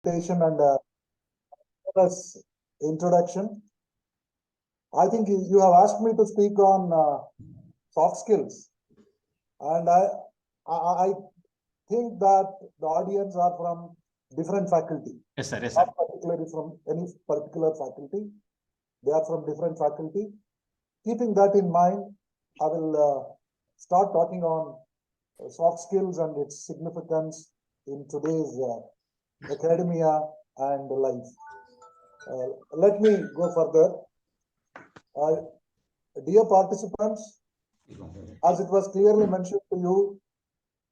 presentation and introduction. I think you have asked me to speak on soft skills, and I think that the audience are from different faculty. Yes, sir. Yes, sir. Not particularly from any particular faculty. They are from different faculty. Keeping that in mind, I will start talking on soft skills and its significance in today's academia and life. Let me go further. Dear participants, as it was clearly mentioned to you,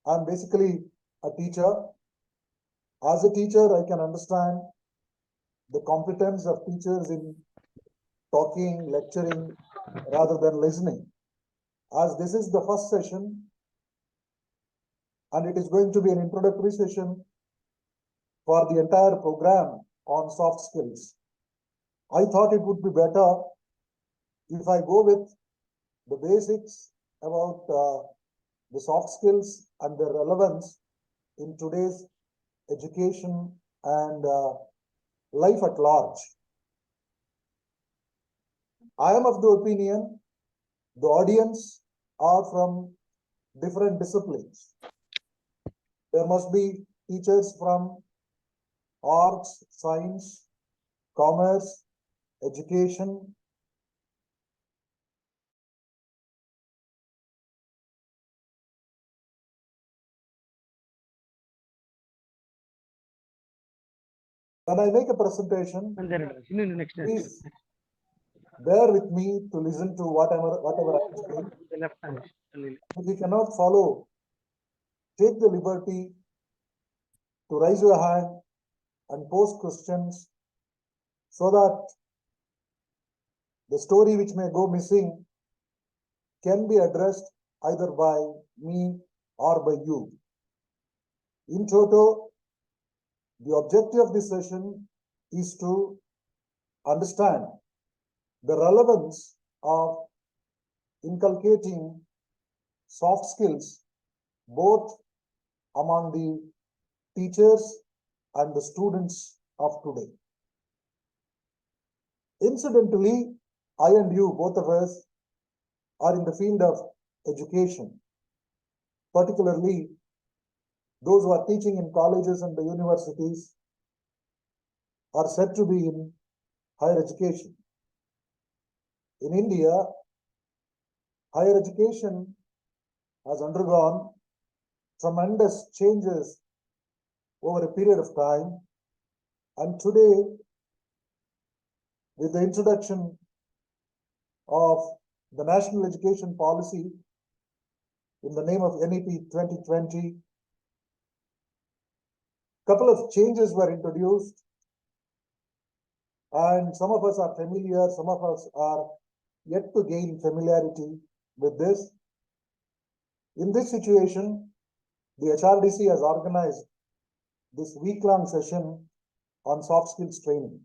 I'm basically a teacher. As a teacher, I can understand the competence of teachers in talking, lecturing, rather than listening. As this is the first session, and it is going to be an introductory session for the entire program on soft skills, I thought it would be better if I go with the basics about the soft skills and their relevance in today's education and life at large. I am of the opinion the audience are from different disciplines. There must be teachers from arts, science, commerce, education, when I make a presentation, please bear with me to listen to whatever I'm saying. If you cannot follow, take the liberty to raise your hand and pose questions so that the story which may go missing can be addressed either by me or by you. In toto, the objective of this session is to understand the relevance of inculcating soft skills both among the teachers and the students of today. Incidentally, I and you, both of us, are in the field of education, particularly those who are teaching in colleges and the universities are said to be in higher education. In India, higher education has undergone tremendous changes over a period of time, and today, with the introduction of the National Education Policy in the name of NEP 2020, couple of changes were introduced, and some of us are familiar, some of us are yet to gain familiarity with this. In this situation, the HRDC has organized this week-long session on soft skills training.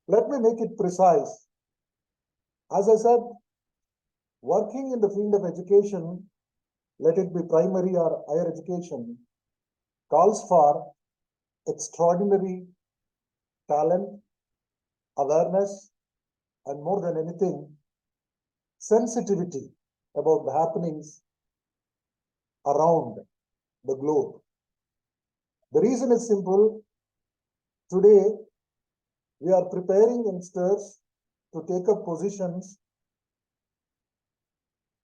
Let me make it precise. As I said, working in the field of education, let it be primary or higher education, calls for extraordinary talent, awareness, and more than anything, sensitivity about the happenings around the globe. The reason is simple. Today, we are preparing youngsters to take up positions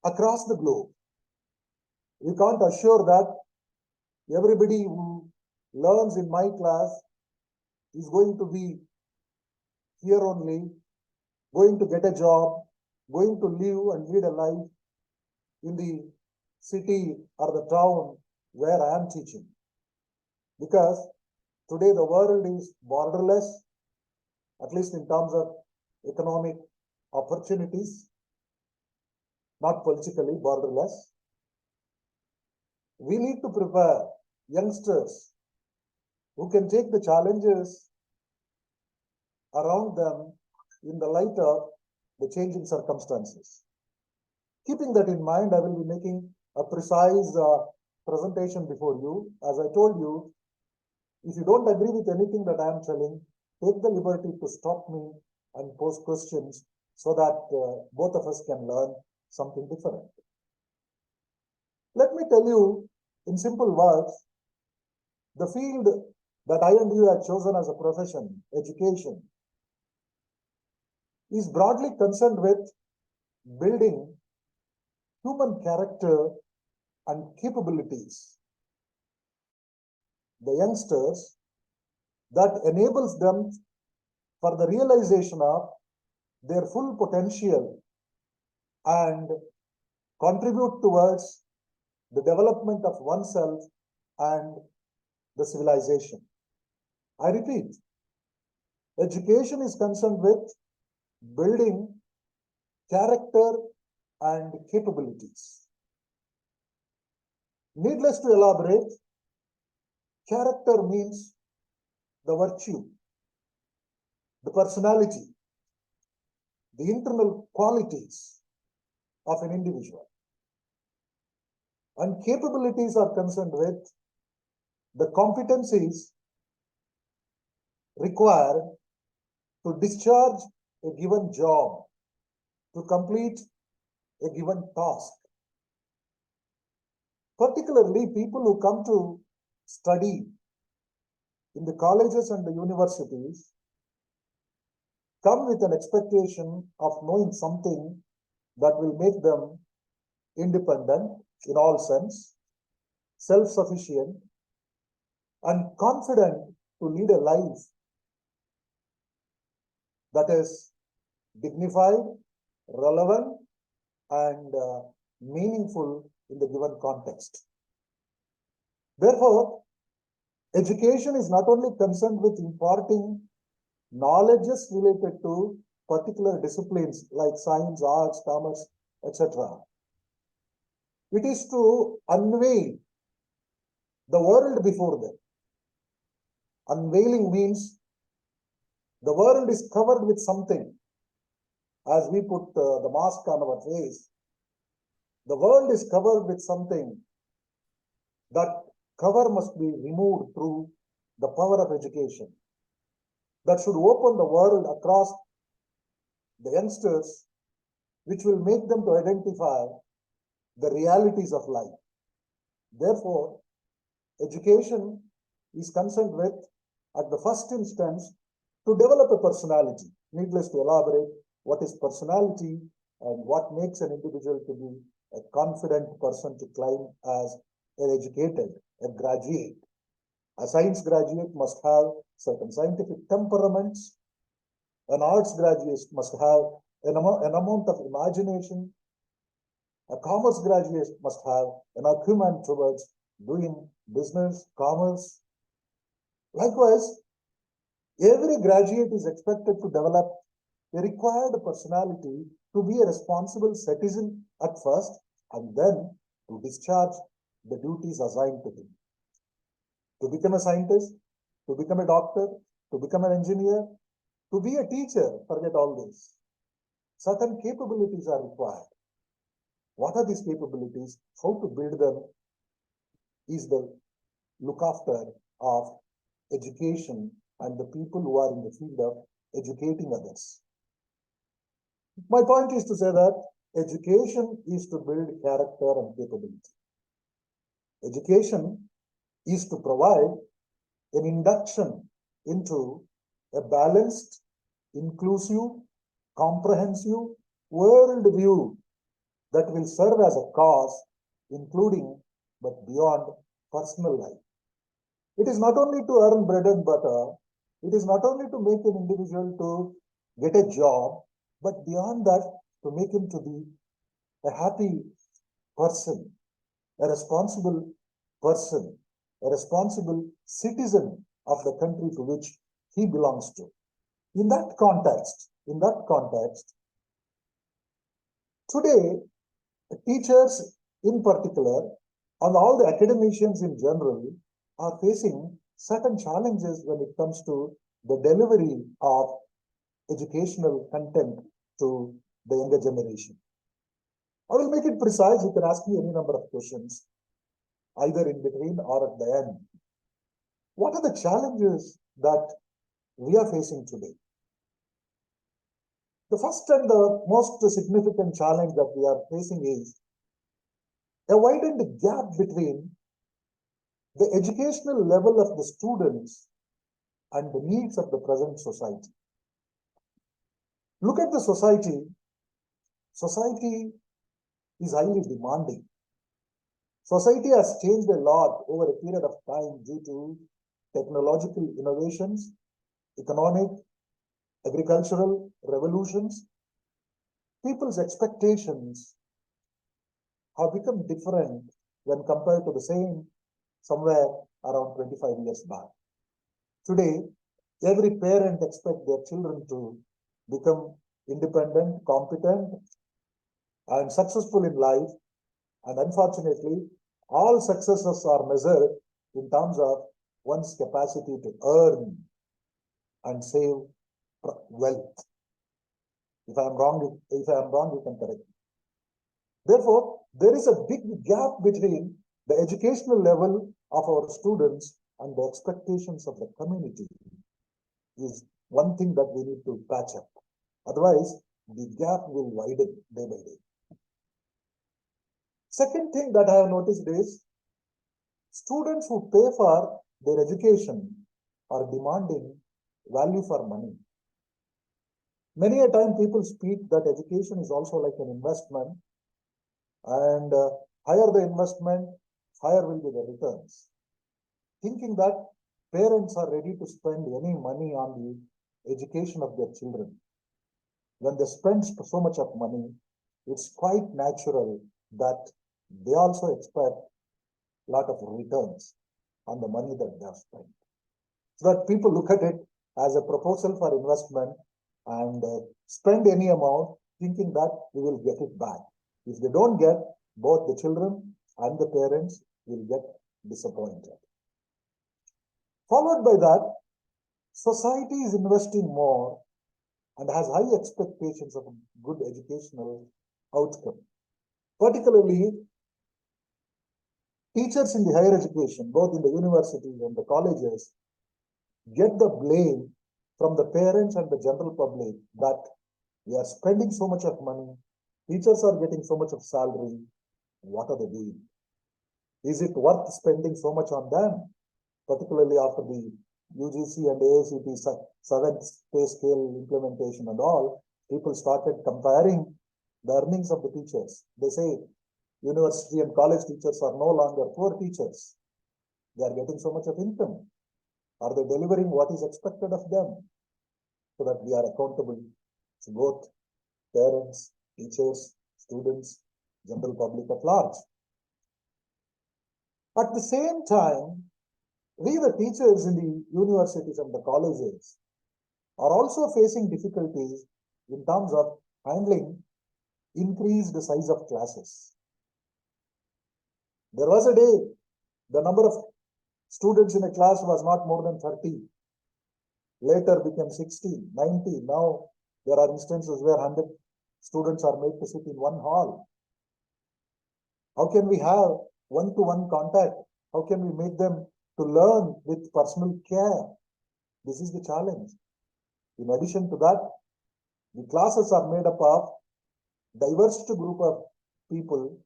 across the globe. We can't assure that everybody who learns in my class is going to be here only, going to get a job, going to live and lead a life in the city or the town where I am teaching. Because today the world is borderless, at least in terms of economic opportunities, not politically borderless. We need to prepare youngsters who can take the challenges around them in the light of the changing circumstances. Keeping that in mind, I will be making a precise presentation before you. As I told you, If you don't agree with anything that I am telling, take the liberty to stop me and pose questions so that both of us can learn something different. Let me tell you in simple words, the field that I and you have chosen as a profession, education, is broadly concerned with building human character and capabilities. The youngsters that enables them for the realization of their full potential and contribute towards the development of oneself and the civilization. I repeat, education is concerned with building character and capabilities. Needless to elaborate, character means the virtue, the personality, the internal qualities of an individual. And capabilities are concerned with the competencies required to discharge a given job, to complete a given task. Particularly, people who come to study in the colleges and the universities come with an expectation of knowing something that will make them independent in all sense, self-sufficient, and confident to lead a life that is dignified, relevant, and meaningful in the given context. Therefore, education is not only concerned with imparting knowledges related to particular disciplines like science, arts, commerce, etc. It is to unveil the world before them. Unveiling means the world is covered with something. As we put the mask on our face, the world is covered with something. That cover must be removed through the power of education. That should open the world across the youngsters, which will make them to identify the realities of life. Therefore, education is concerned with, at the first instance, to develop a personality. Needless to elaborate what is personality and what makes an individual to be a confident person to claim as an educated, a graduate. A science graduate must have certain scientific temperaments. An arts graduate must have an amount of imagination. A commerce graduate must have an acumen towards doing business, commerce. Likewise, every graduate is expected to develop a required personality to be a responsible citizen at first and then to discharge the duties assigned to him. To become a scientist, to become a doctor, to become an engineer, to be a teacher, forget all this. Certain capabilities are required. What are these capabilities? How to build them is the look after of education and the people who are in the field of educating others. My point is to say that education is to build character and capability. Education is to provide an induction into a balanced, inclusive, comprehensive world view that will serve as a cause, including but beyond personal life. It is not only to earn bread and butter, it is not only to make an individual to get a job, but beyond that, to make him to be a happy person, a responsible person, a responsible citizen of the country to which he belongs to. In that context, today, teachers in particular, and all the academicians in general, are facing certain challenges when it comes to the delivery of educational content to the younger generation. I will make it precise. You can ask me any number of questions, either in between or at the end. What are the challenges that we are facing today? The first and the most significant challenge that we are facing is a widened gap between the educational level of the students and the needs of the present society. Look at the society. Society is highly demanding. Society has changed a lot over a period of time due to technological innovations, economic, agricultural revolutions. People's expectations have become different when compared to the same somewhere around 25 years back. Today, every parent expects their children to become independent, competent, and successful in life. And unfortunately, all successes are measured in terms of one's capacity to earn and save wealth. If I am wrong, you can correct me. Therefore, there is a big gap between the educational level of our students and the expectations of the community. Is one thing that we need to patch up. Otherwise, the gap will widen day by day. Second thing that I have noticed is students who pay for their education are demanding value for money. Many a time people speak that education is also like an investment, and higher the investment, higher will be the returns. Thinking that parents are ready to spend any money on the education of their children. When they spend so much of money, it's quite natural that they also expect a lot of returns on the money that they have spent. So that people look at it as a proposal for investment and spend any amount thinking that we will get it back. If they don't get, both the children and the parents will get disappointed. Followed by that, society is investing more and has high expectations of a good educational outcome. Particularly, teachers in the higher education, both in the universities and the colleges, get the blame from the parents and the general public that we are spending so much of money, teachers are getting so much of salary, what are they doing? Is it worth spending so much on them? Particularly after the UGC and AICT 7th pay scale implementation and all, people started comparing the earnings of the teachers. They say university and college teachers are no longer poor teachers. They are getting so much of income. Are they delivering what is expected of them? So that we are accountable to both parents, teachers, students, general public at large. At the same time, we, the teachers in the universities and the colleges, are also facing difficulties in terms of handling increased size of classes. There was a day, the number of students in a class was not more than 30. Later became 60, 90. Now there are instances where 100 students are made to sit in one hall. How can we have one-to-one contact? How can we make them to learn with personal care? This is the challenge. In addition to that, the classes are made up of diverse group of people,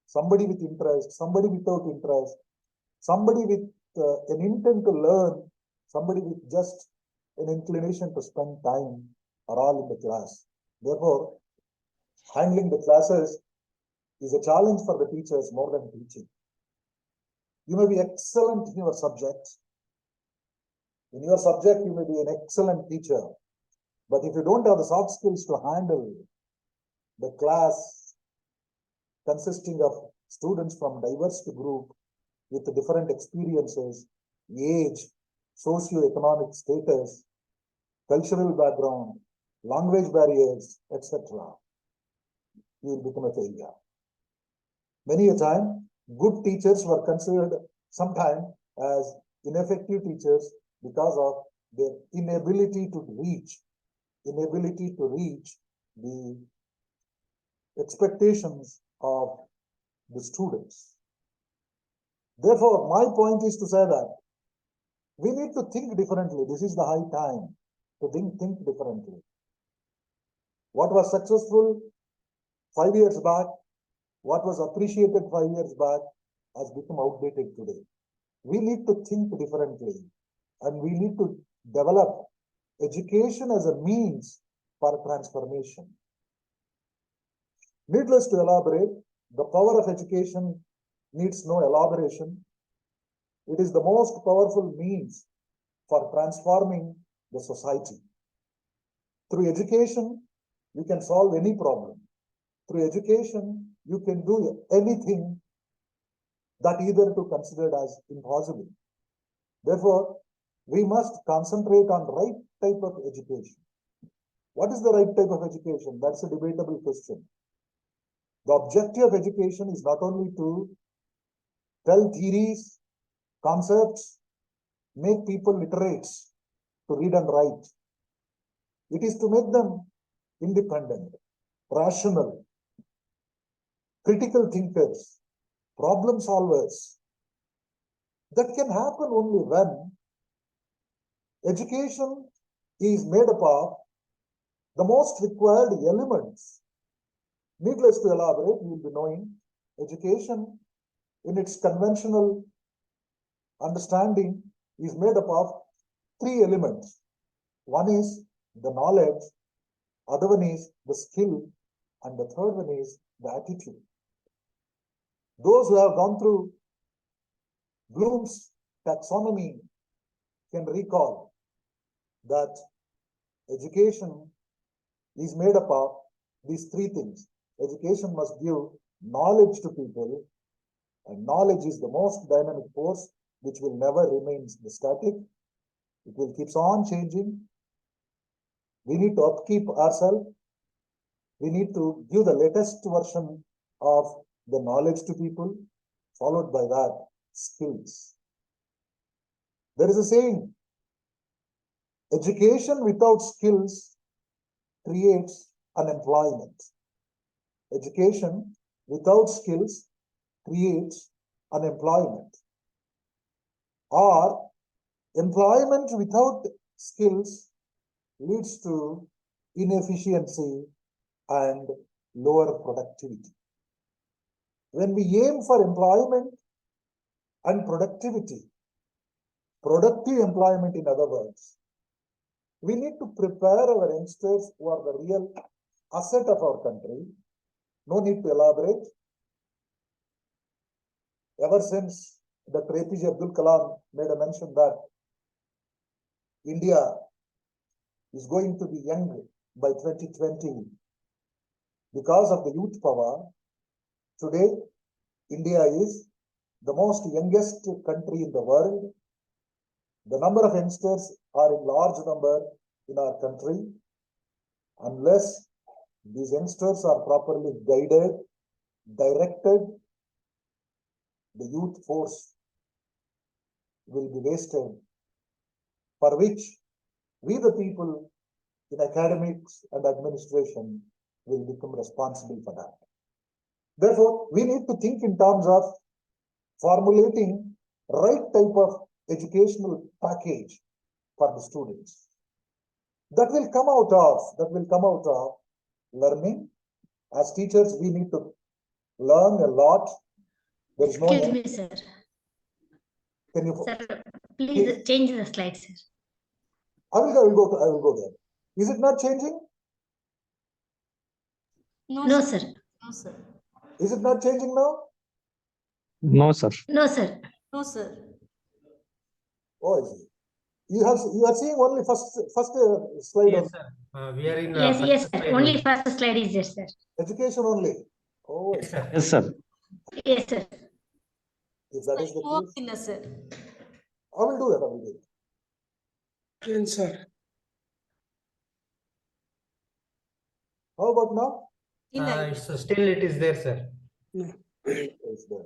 somebody with interest, somebody without interest, somebody with an intent to learn, somebody with just an inclination to spend time are all in the class. Therefore, handling the classes is a challenge for the teachers more than teaching. You may be excellent in your subject. In your subject, you may be an excellent teacher. But if you don't have the soft skills to handle the class consisting of students from diverse group with different experiences, age, socio-economic status, cultural background, language barriers, etc., you will become a failure. Many a time, good teachers were considered sometimes as ineffective teachers because of their inability to reach the expectations of the students. Therefore, my point is to say that We need to think differently. This is the high time to think differently. What was successful 5 years back, what was appreciated 5 years back, has become outdated today. We need to think differently, and we need to develop education as a means for transformation. Needless to elaborate, the power of education needs no elaboration. It is the most powerful means for transforming the society. Through education, you can solve any problem. Through education, you can do anything that either to considered as impossible. Therefore, we must concentrate on right type of education. What is the right type of education? That's a debatable question. The objective of education is not only to tell theories, concepts, make people literate to read and write. It is to make them independent, rational, critical thinkers, problem solvers. That can happen only when education is made up of the most required elements. Needless to elaborate, you will be knowing education in its conventional understanding is made up of 3 elements. One is the knowledge, other one is the skill, and the third one is the attitude. Those who have gone through Bloom's taxonomy can recall that education is made up of these 3 things. Education must give knowledge to people, and knowledge is the most dynamic force which will never remain static. It will keep on changing. We need to upkeep ourselves. We need to give the latest version of the knowledge to people, followed by that, skills. There is a saying, education without skills creates unemployment. Education without skills creates unemployment. Or employment without skills leads to inefficiency and lower productivity. When we aim for employment and productivity, productive employment in other words, we need to prepare our youngsters who are the real asset of our country. No need to elaborate. Ever since Dr. APJ Abdul Kalam made a mention that India is going to be young by 2020 because of the youth power. Today, India is the most youngest country in the world. The number of youngsters are in large number in our country. Unless these youngsters are properly guided, directed, the youth force will be wasted, for which we the people in academics and administration will become responsible for that. Therefore, we need to think in terms of formulating right type of educational package for the students. That will come out of learning. As teachers, we need to learn a lot. There is no. Excuse me, sir. Can you? Sir, please change the slide, sir. I will go there. Is it not changing? No, sir. No, sir. Is it not changing now? No, sir. No, sir. No, sir. Oh, I see. You are seeing only first slide. Yes, sir. We are in. Yes, sir. Only first slide is there, sir. Education only. Oh, Yes, sir. Yes, sir. Yes, sir. if that is the case, No, sir. I will do that. Yes, sir. How about now? Still it is there, sir. It's there.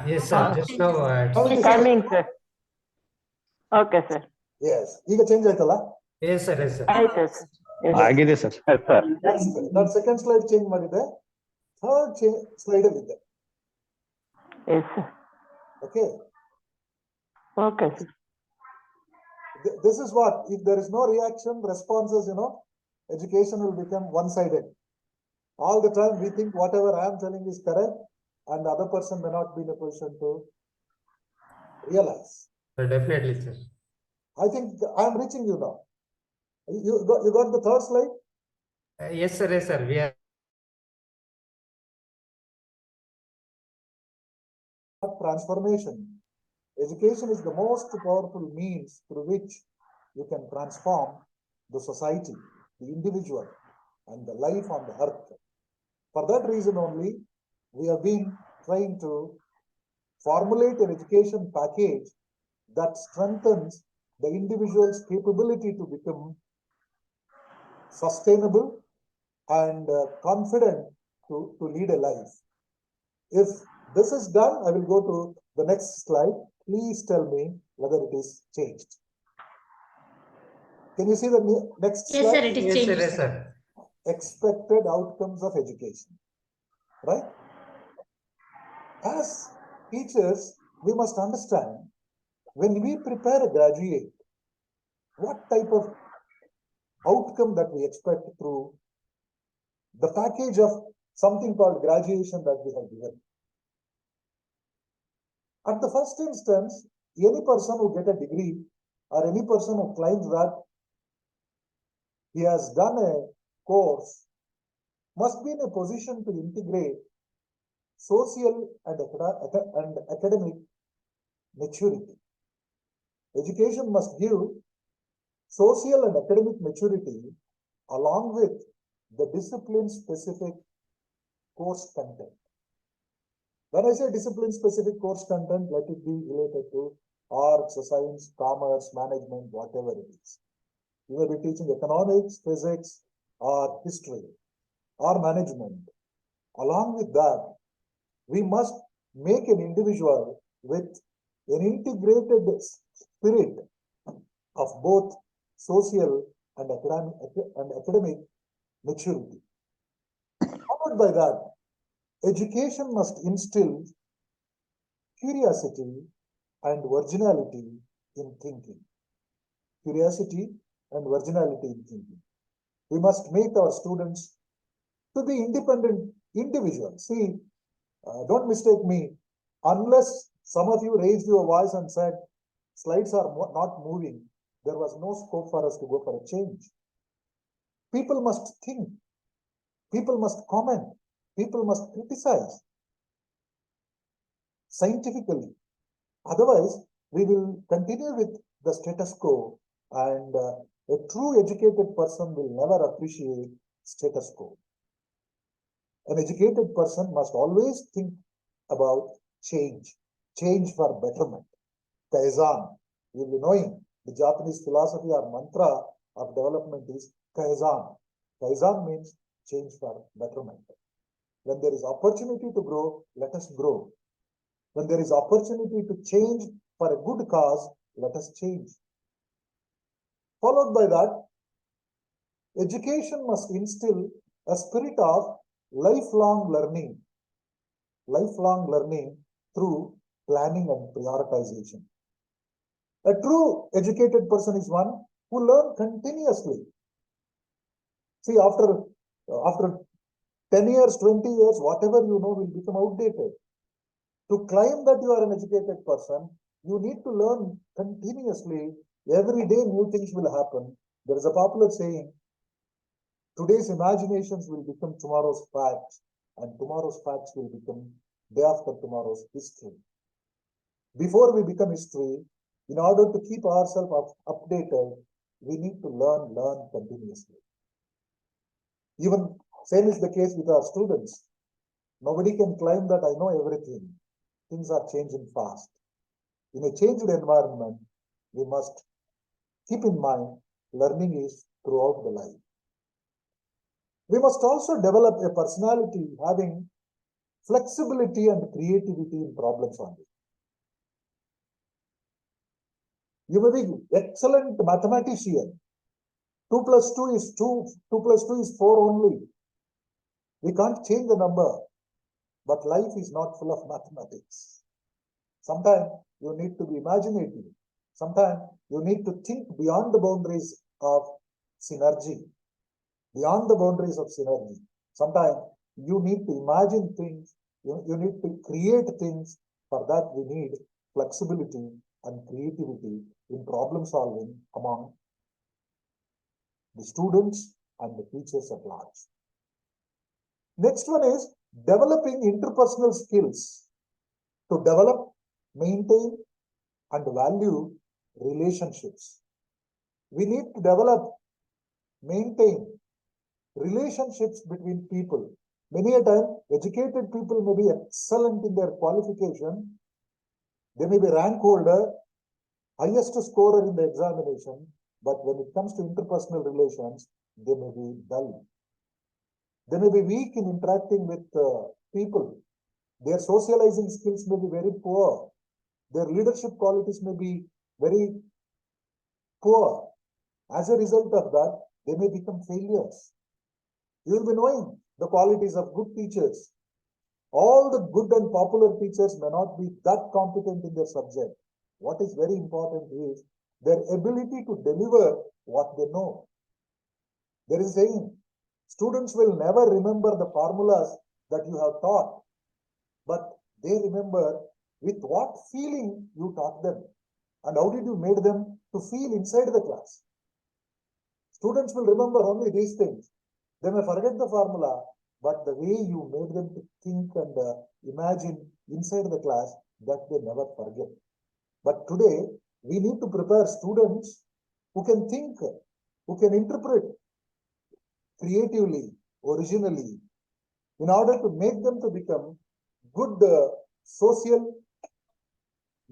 Yes, sir. Just now. How it is? Coming, sir. Okay, sir. Yes. ಈಗ change ಆಯ್ತಲ್ಲ? Yes, sir. Yes, sir. ಆಯ್ತು sir. Yes, sir. ಆಗಿದೆ sir. Yes, sir. ನಾನು second slide change ಮಾಡಿದೆ. Third slide ಅಲ್ಲಿ ಇದೆ. Yes, sir. Okay, Okay, sir. this is what, if there is no reaction, responses, education will become one-sided. All the time we think whatever I am telling is correct, and the other person may not be in a position to realize. Definitely, sir. I think I am reaching you now. You got the third slide? Yes, sir. Yes, sir. We are. Transformation. Education is the most powerful means through which you can transform the society, the individual, and the life on the earth. For that reason only, we have been trying to formulate an education package that strengthens the individual's capability to become sustainable and confident to lead a life. If this is done, I will go to the next slide. Please tell me whether it is changed. Can you see the next Yes, slide? sir, it is Yes, sir. changed, Yes, sir. sir. Expected outcomes of education, right? As teachers, we must understand when we prepare a graduate, what type of outcome that we expect through the package of something called graduation that we have given. At the first instance, any person who get a degree or any person who claims that he has done a course must be in a position to integrate social and academic maturity. Education must give social and academic maturity along with the discipline-specific course content. When I say discipline-specific course content, let it be related to arts, science, commerce, management, whatever it is. You may be teaching economics, physics, or history, or management. Along with that, we must make an individual with an integrated spirit of both social and academic maturity. Followed by that, education must instill curiosity and originality in thinking. Curiosity and originality in thinking. We must make our students to be independent individuals. See, don't mistake me. Unless some of you raised your voice and said, slides are not moving, there was no scope for us to go for a change. People must think. People must comment. People must criticize scientifically. Otherwise, we will continue with the status quo, and a true educated person will never appreciate status quo. An educated person must always think about change for betterment. Kaizen, you'll be knowing the Japanese philosophy or mantra of development is Kaizen. Kaizen means change for betterment. When there is opportunity to grow, let us grow. When there is opportunity to change for a good cause, let us change. Followed by that, education must instill a spirit of lifelong learning through planning and prioritization. A true educated person is one who learns continuously. See, after 10 years, 20 years, whatever you know will become outdated. To claim that you are an educated person, you need to learn continuously. Every day new things will happen. There is a popular saying, today's imaginations will become tomorrow's facts, and tomorrow's facts will become day after tomorrow's history. Before we become history, in order to keep ourselves updated, we need to learn continuously. Even same is the case with our students. Nobody can claim that I know everything. Things are changing fast. In a changed environment, we must keep in mind learning is throughout the life. We must also develop a personality having flexibility and creativity in problem solving. You may be excellent mathematician. 2 plus 2 is 2. 2 plus 2 is 4 only. We can't change the number, but life is not full of mathematics. Sometimes you need to be imaginative. Sometimes you need to think beyond the boundaries of synergy. Beyond the boundaries of synergy. Sometimes you need to imagine things, you need to create things. For that, we need flexibility and creativity in problem solving among the students and the teachers at large. Next one is developing interpersonal skills to develop, maintain, and value relationships. We need to develop, maintain relationships between people. Many a time, educated people may be excellent in their qualification. They may be rank holder, highest scorer in the examination, but when it comes to interpersonal relations, they may be dull. They may be weak in interacting with people. Their socializing skills may be very poor. Their leadership qualities may be very poor. As a result of that, they may become failures. You will be knowing the qualities of good teachers. All the good and popular teachers may not be that competent in their subject. What is very important is their ability to deliver what they know. There is a saying, students will never remember the formulas that you have taught, but they remember with what feeling you taught them and how did you made them to feel inside the class. Students will remember only these things. They may forget the formula, but the way you made them to think and imagine inside the class, that they never forget. But today, we need to prepare students who can think, who can interpret creatively, originally, in order to make them to become good social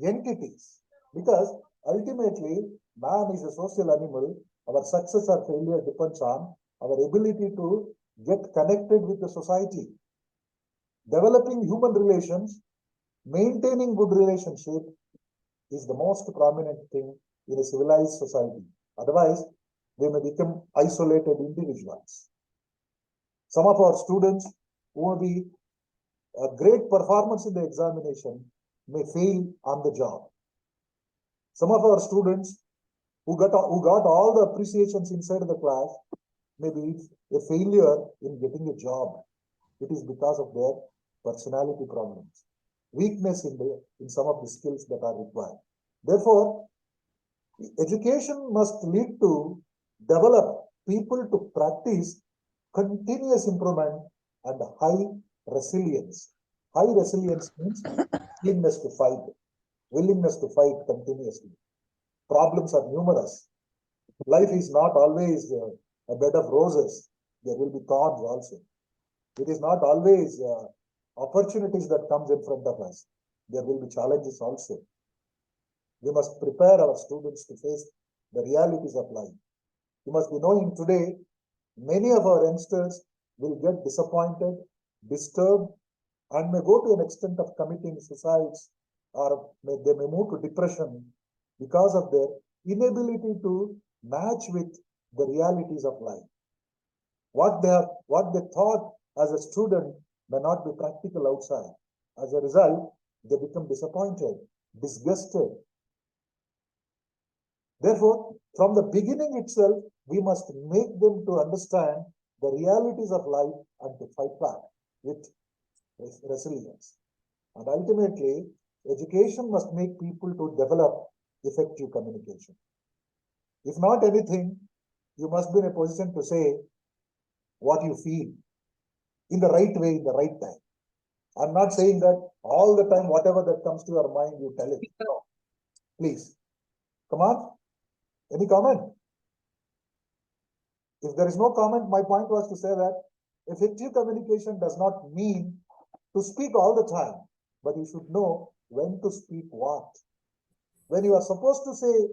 entities. Because ultimately, man is a social animal. Our success or failure depends on our ability to get connected with the society. Developing human relations, maintaining good relationship is the most prominent thing in a civilized society. Otherwise, they may become isolated individuals. Some of our students who will be a great performance in the examination may fail on the job. Some of our students who got all the appreciations inside the class may be a failure in getting a job. It is because of their personality problems, weakness in some of the skills that are required. Therefore, education must lead to develop people to practice continuous improvement and high resilience. High resilience means willingness to fight continuously. Problems are numerous. Life is not always a bed of roses. There will be thorns also. It is not always opportunities that comes in front of us. There will be challenges also. We must prepare our students to face the realities of life. You must be knowing today, many of our youngsters will get disappointed, disturbed, and may go to an extent of committing suicides, or they may move to depression because of their inability to match with the realities of life. What they thought as a student may not be practical outside. As a result, they become disappointed, disgusted. Therefore, from the beginning itself, we must make them to understand the realities of life and to fight back with resilience. And ultimately, education must make people to develop effective communication. If not anything, you must be in a position to say what you feel in the right way, in the right time. I'm not saying that all the time, whatever that comes to your mind, you tell it. No. Please, come on. Any comment? If there is no comment, my point was to say that effective communication does not mean to speak all the time, but you should know when to speak what. When you are supposed to say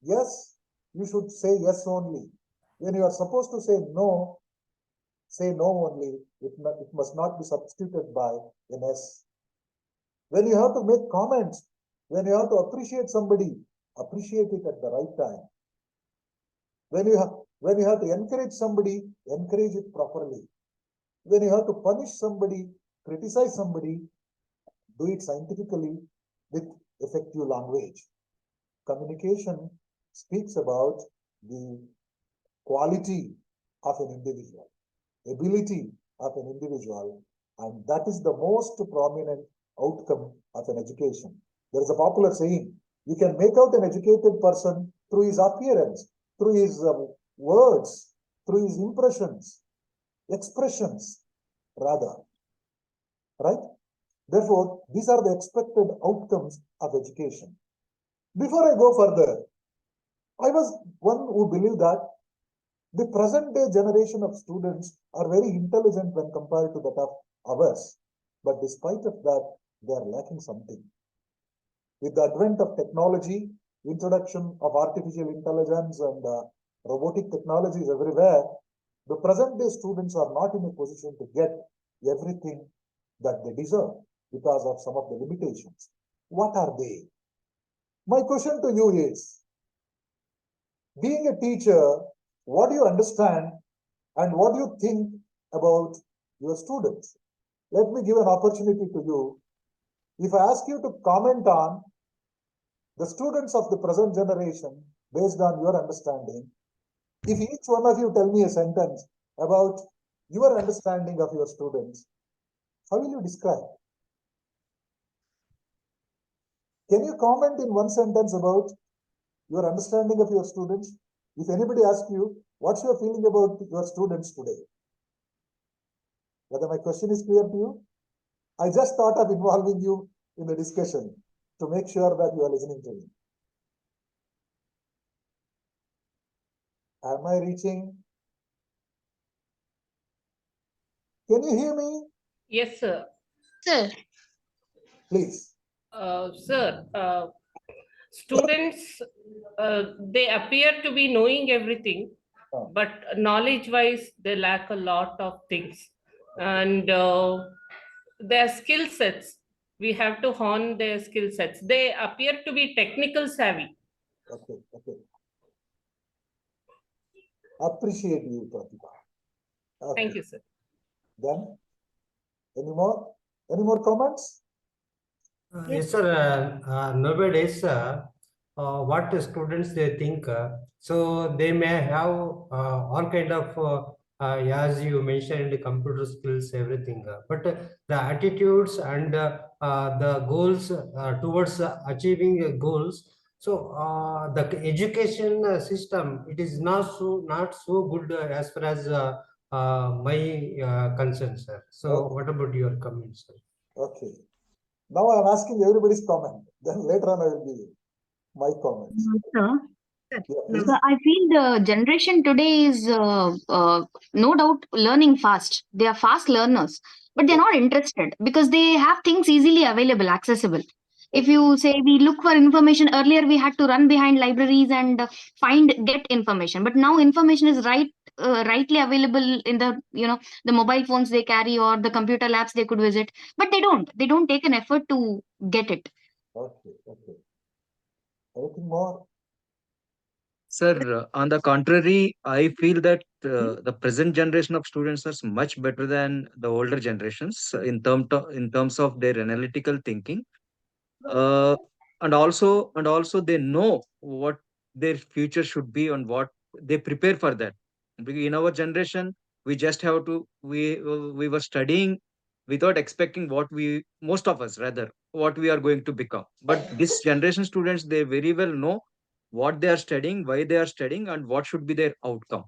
yes, you should say yes only. When you are supposed to say no only. It must not be substituted by an S. When you have to make comments, when you have to appreciate somebody, appreciate it at the right time. When you have to encourage somebody, encourage it properly. When you have to punish somebody, criticize somebody, do it scientifically with effective language. Communication speaks about the quality of an individual, ability of an individual, and that is the most prominent outcome of an education. There is a popular saying, you can make out an educated person through his appearance, through his words, through his impressions, expressions, rather. Right? Therefore, these are the expected outcomes of education. Before I go further, I was one who believed that the present day generation of students are very intelligent when compared to that of ours. But despite of that, they are lacking something. With the advent of technology, introduction of artificial intelligence and robotic technologies everywhere, the present day students are not in a position to get everything that they deserve because of some of the limitations. What are they? My question to you is, being a teacher, what do you understand and what do you think about your students? Let me give an opportunity to you. If I ask you to comment on the students of the present generation based on your understanding, if each one of you tell me a sentence about your understanding of your students, how will you describe? Can you comment in one sentence about your understanding of your students? If anybody asks you, what's your feeling about your students today? Whether my question is clear to you? I just thought of involving you in the discussion to make sure that you are listening to me. Am I reaching? Can you hear me? Yes, sir. Sir. Please. Sir, students, they appear to be knowing everything, but knowledge-wise, they lack a lot of things. And their skill sets, we have to hone their skill sets. They appear to be technical savvy. Okay. Appreciate you, Pratibha. Okay. Thank you, sir. Then, any more comments? Yes, sir. Nowadays, what the students they think, so they may have all kind of, as you mentioned, computer skills, everything. But the attitudes and the goals towards achieving goals. So the education system, it is not so good as far as my concern, sir. So Okay. what about your comments, sir? Okay. Now I am asking everybody's comment. Then later on I will give my comments. Sir, Yeah, please. so I feel the generation today is no doubt learning fast. They are fast learners, but they're not interested because they have things easily available, accessible. If you say we look for information earlier, we had to run behind libraries and get information. But now information is rightly available in the the mobile phones they carry or the computer labs they could visit. But they don't take an effort to get it. Okay. Anything more? Sir, on the contrary, I feel that the present generation of students are much better than the older generations in terms of their analytical thinking, uh, and also they know what their future should be and what they prepare for that. Because in our generation, we just have to we were studying without expecting what we most of us rather what we are going to become. But this generation students, they very well know what they are studying, why they are studying, and what should be their outcome.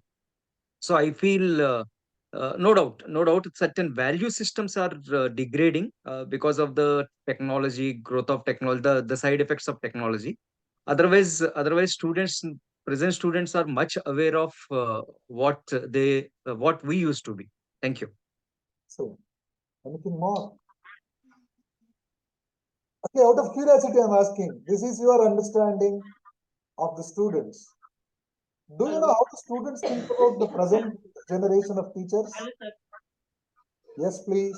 So I feel, no doubt, certain value systems are degrading because of the technology, growth of technology, the side effects of technology. Otherwise, present students are much aware of what we used to be. Thank you. So, anything more? Okay, out of curiosity, I'm asking, this is your understanding of the students. Do you know how the students think about the present generation of teachers? Yes, please.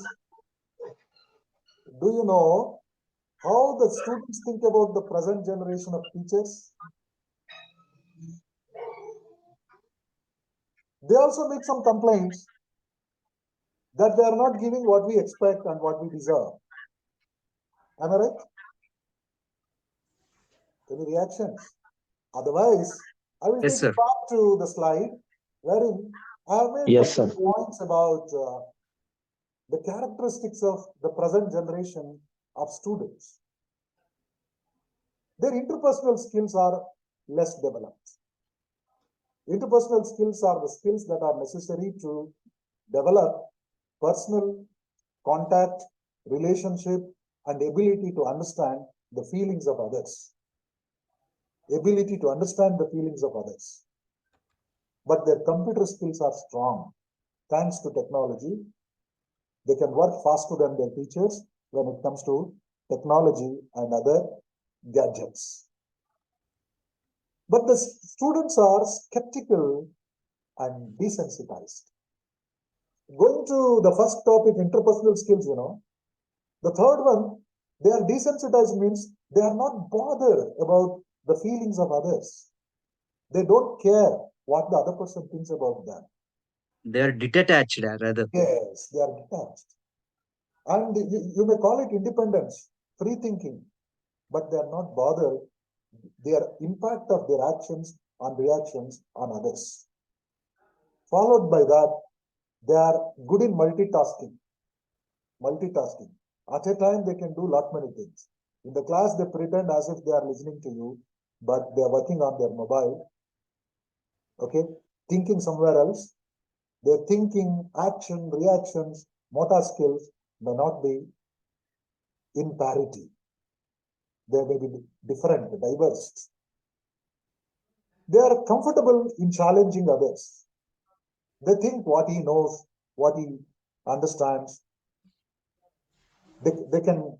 Do you know how the students think about the present generation of teachers? They also make some complaints that they are not giving what we expect and what we deserve. Am I right? Any reactions? Otherwise, I will Yes, take sir. you back to the slide wherein I have made Yes, couple sir. of points about the characteristics of the present generation of students. Their interpersonal skills are less developed. Interpersonal skills are the skills that are necessary to develop personal contact, relationship, and ability to understand the feelings of others. Ability to understand the feelings of others. But their computer skills are strong. Thanks to technology, they can work faster than their teachers when it comes to technology and other gadgets. But the students are skeptical and desensitized. Going to the first topic, interpersonal skills, the third one, they are desensitized means they are not bothered about the feelings of others. They don't care what the other person thinks about them. They are detached rather. Yes, they are detached. And you may call it independence, free thinking, but they are not bothered their impact of their actions on reactions on others. Followed by that, they are good in multitasking. Multitasking. At a time, they can do lot many things. In the class, they pretend as if they are listening to you, but they are working on their mobile. Okay, thinking somewhere else. Their thinking, action, reactions, motor skills may not be in parity. They may be different, diverse. They are comfortable in challenging others. They think what he knows, what he understands. They can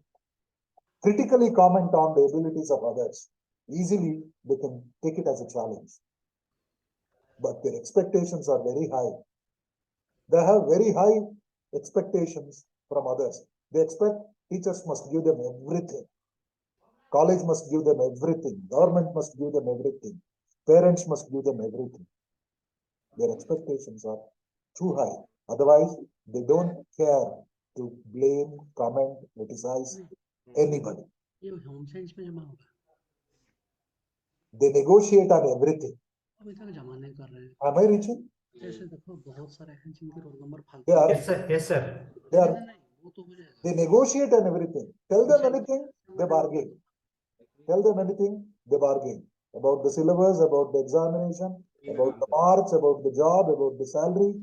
critically comment on the abilities of others. Easily, they can take it as a challenge. But their expectations are very high. They have very high expectations from others. They expect teachers must give them everything. College must give them everything. Government must give them everything. Parents must give them everything. Their expectations are too high. Otherwise, they don't care to blame, comment, criticize anybody. They negotiate on everything. Am I reaching? They are, Yes, sir. Yes, sir. they negotiate on everything. Tell them anything, they bargain. Tell them anything, they bargain. About the syllabus, about the examination, about the marks, about the job, about the salary,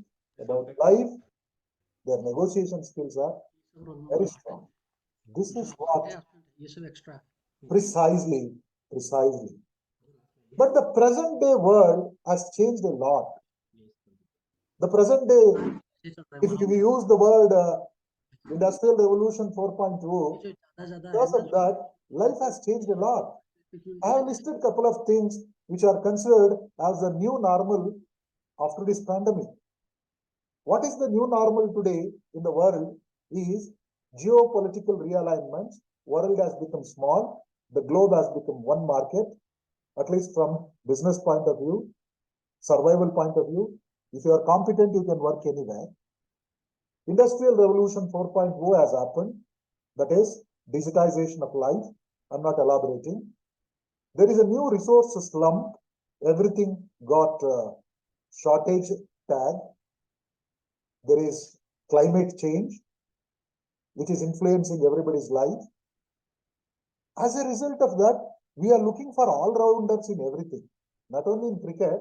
about life. Their negotiation skills are very strong. This is what precisely. But the present day world has changed a lot. The present day, if you use the word Industrial Revolution 4.0, because of that, life has changed a lot. I have listed a couple of things which are considered as the new normal after this pandemic. What is the new normal today in the world is geopolitical realignment. World has become small. The globe has become one market, at least from business point of view, survival point of view. If you are competent, you can work anywhere. Industrial Revolution 4.0 has happened. That is digitization of life. I'm not elaborating. There is a new resource slump. Everything got shortage tag. There is climate change, which is influencing everybody's life. As a result of that, we are looking for all-rounders in everything. Not only in cricket,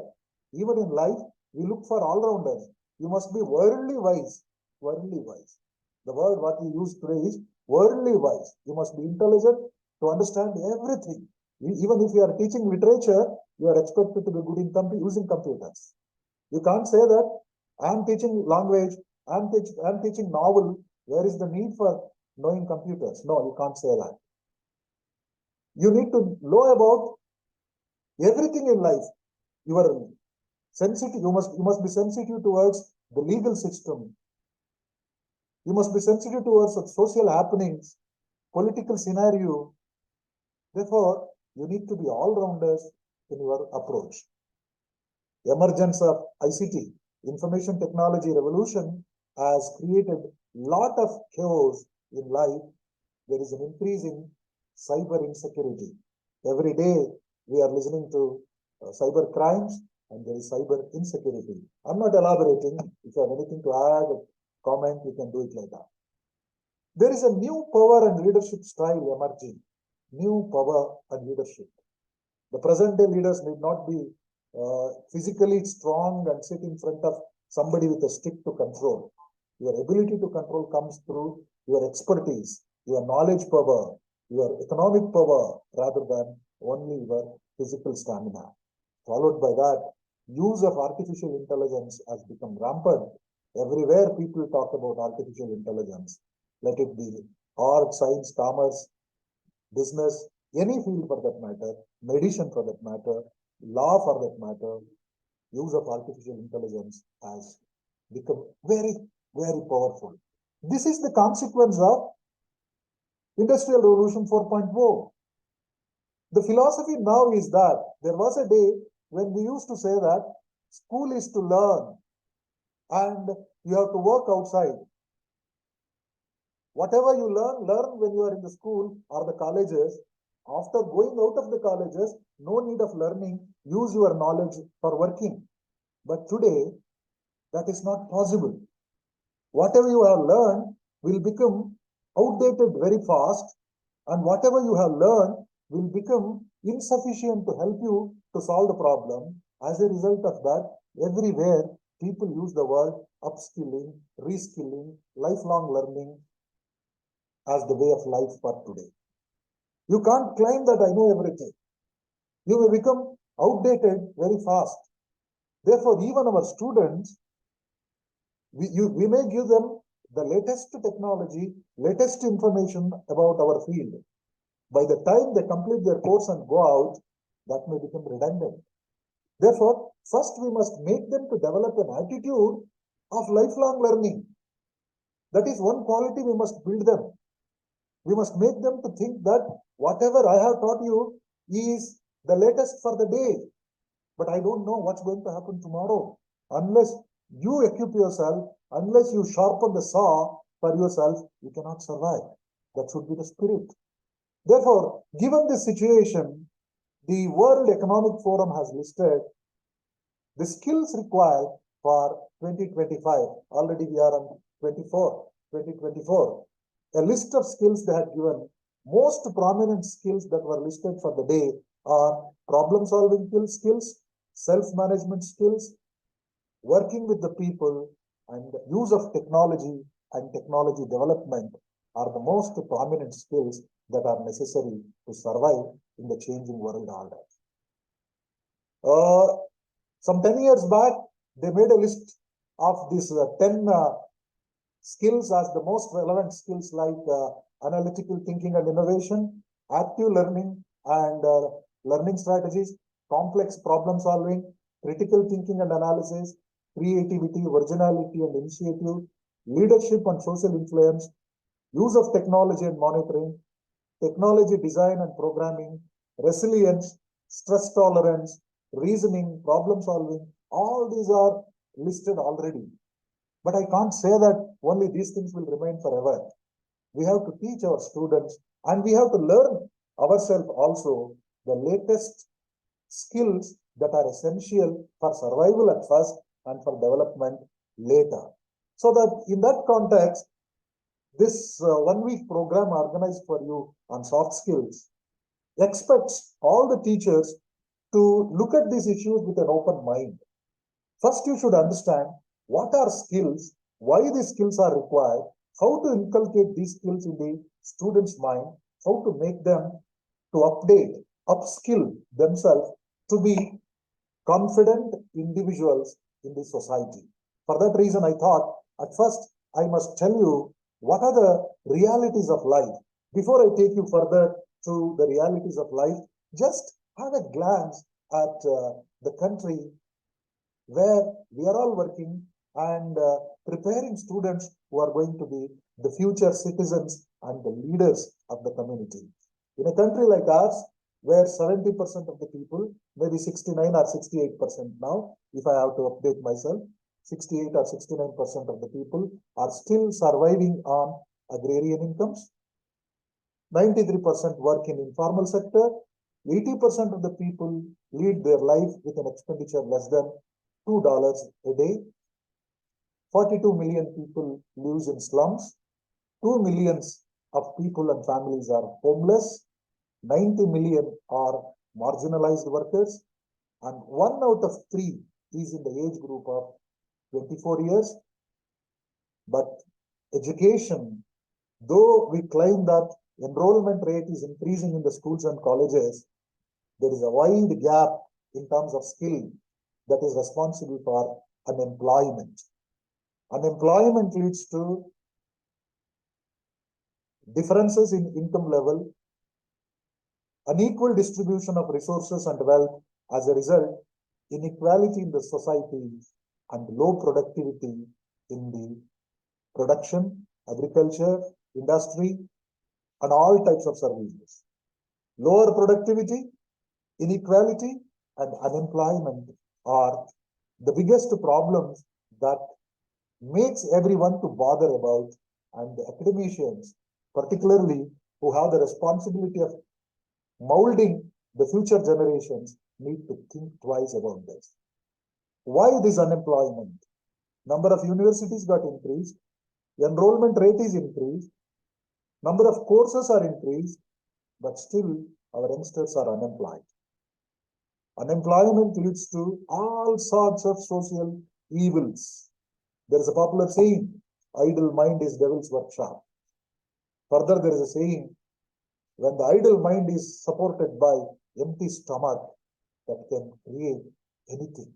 even in life, we look for all-rounders. You must be worldly wise. Worldly wise. The word what we use today is worldly wise. You must be intelligent to understand everything. Even if you are teaching literature, you are expected to be good in using computers. You can't say that I am teaching language, I am teaching novel. Where is the need for knowing computers? No, you can't say that. You need to know about everything in life. You are sensitive. You must be sensitive towards the legal system. You must be sensitive towards social happenings, political scenario. Therefore, you need to be all-rounders in your approach. Emergence of ICT, information technology revolution, has created a lot of chaos in life. There is an increase in cyber insecurity. Every day we are listening to cyber crimes and there is cyber insecurity. I'm not elaborating. If you have anything to add, comment, you can do it like that. There is a new power and leadership style emerging. New power and leadership. The present day leaders need not be physically strong and sit in front of somebody with a stick to control. Your ability to control comes through your expertise, your knowledge power, your economic power, rather than only your physical stamina. Followed by that, use of artificial intelligence has become rampant. Everywhere people talk about artificial intelligence. Let it be art, science, commerce, business, any field for that matter, medicine for that matter, law for that matter, use of artificial intelligence has become very, very powerful. This is the consequence of Industrial Revolution 4.0. The philosophy now is that there was a day when we used to say that school is to learn and you have to work outside. Whatever you learn when you are in the school or the colleges. After going out of the colleges, no need of learning, use your knowledge for working. But today, that is not possible. Whatever you have learned will become outdated very fast, and whatever you have learned will become insufficient to help you to solve the problem. As a result of that, everywhere people use the word upskilling, reskilling, lifelong learning as the way of life for today. You can't claim that I know everything. You may become outdated very fast. Therefore, even our students, we may give them the latest technology, latest information about our field. By the time they complete their course and go out, that may become redundant. Therefore, first we must make them to develop an attitude of lifelong learning. That is one quality we must build them. We must make them to think that whatever I have taught you is the latest for the day. But I don't know what's going to happen tomorrow. Unless you equip yourself, unless you sharpen the saw for yourself, you cannot survive. That should be the spirit. Therefore, given this situation, the World Economic Forum has listed the skills required for 2025. Already we are on 2024. A list of skills they had given. Most prominent skills that were listed for the day are problem-solving skills, self-management skills, working with the people, and use of technology and technology development are the most prominent skills that are necessary to survive in the changing world order. Some 10 years back, they made a list of these 10 skills as the most relevant skills, like analytical thinking and innovation, active learning and learning strategies, complex problem solving, critical thinking and analysis, creativity, originality and initiative, leadership and social influence, use of technology and monitoring, technology design and programming, resilience, stress tolerance, reasoning, problem solving. All these are listed already. But I can't say that only these things will remain forever. We have to teach our students and we have to learn ourselves also the latest skills that are essential for survival at first and for development later. So that in that context, this 1 week program organized for you on soft skills expects all the teachers to look at these issues with an open mind. First, you should understand what are skills, why these skills are required, how to inculcate these skills in the student's mind, how to make them to update, upskill themselves to be confident individuals in the society. For that reason, I thought at first I must tell you what are the realities of life. Before I take you further to the realities of life, just have a glance at the country where we are all working and preparing students who are going to be the future citizens and the leaders of the community. In a country like ours, where 70% of the people, maybe 69 or 68% now, if I have to update myself, 68 or 69% of the people are still surviving on agrarian incomes. 93% work in informal sector. 80% of the people lead their life with an expenditure less than $2 a day. 42 million people lives in slums. 2 millions of people and families are homeless. 90 million are marginalized workers. And 1 out of 3 is in the age group of 24 years. But education, though we claim that enrollment rate is increasing in the schools and colleges, there is a wide gap in terms of skill that is responsible for unemployment. Unemployment leads to differences in income level, unequal distribution of resources and wealth, as a result, inequality in the society and low productivity in the production, agriculture, industry, and all types of services. Lower productivity, inequality, and unemployment are the biggest problems that makes everyone to bother about, and the academicians, particularly who have the responsibility of molding the future generations, need to think twice about this. Why this unemployment? Number of universities got increased, enrollment rate is increased, number of courses are increased, but still our youngsters are unemployed. Unemployment leads to all sorts of social evils. There is a popular saying, idle mind is devil's workshop. Further, there is a saying, when the idle mind is supported by empty stomach, that can create anything.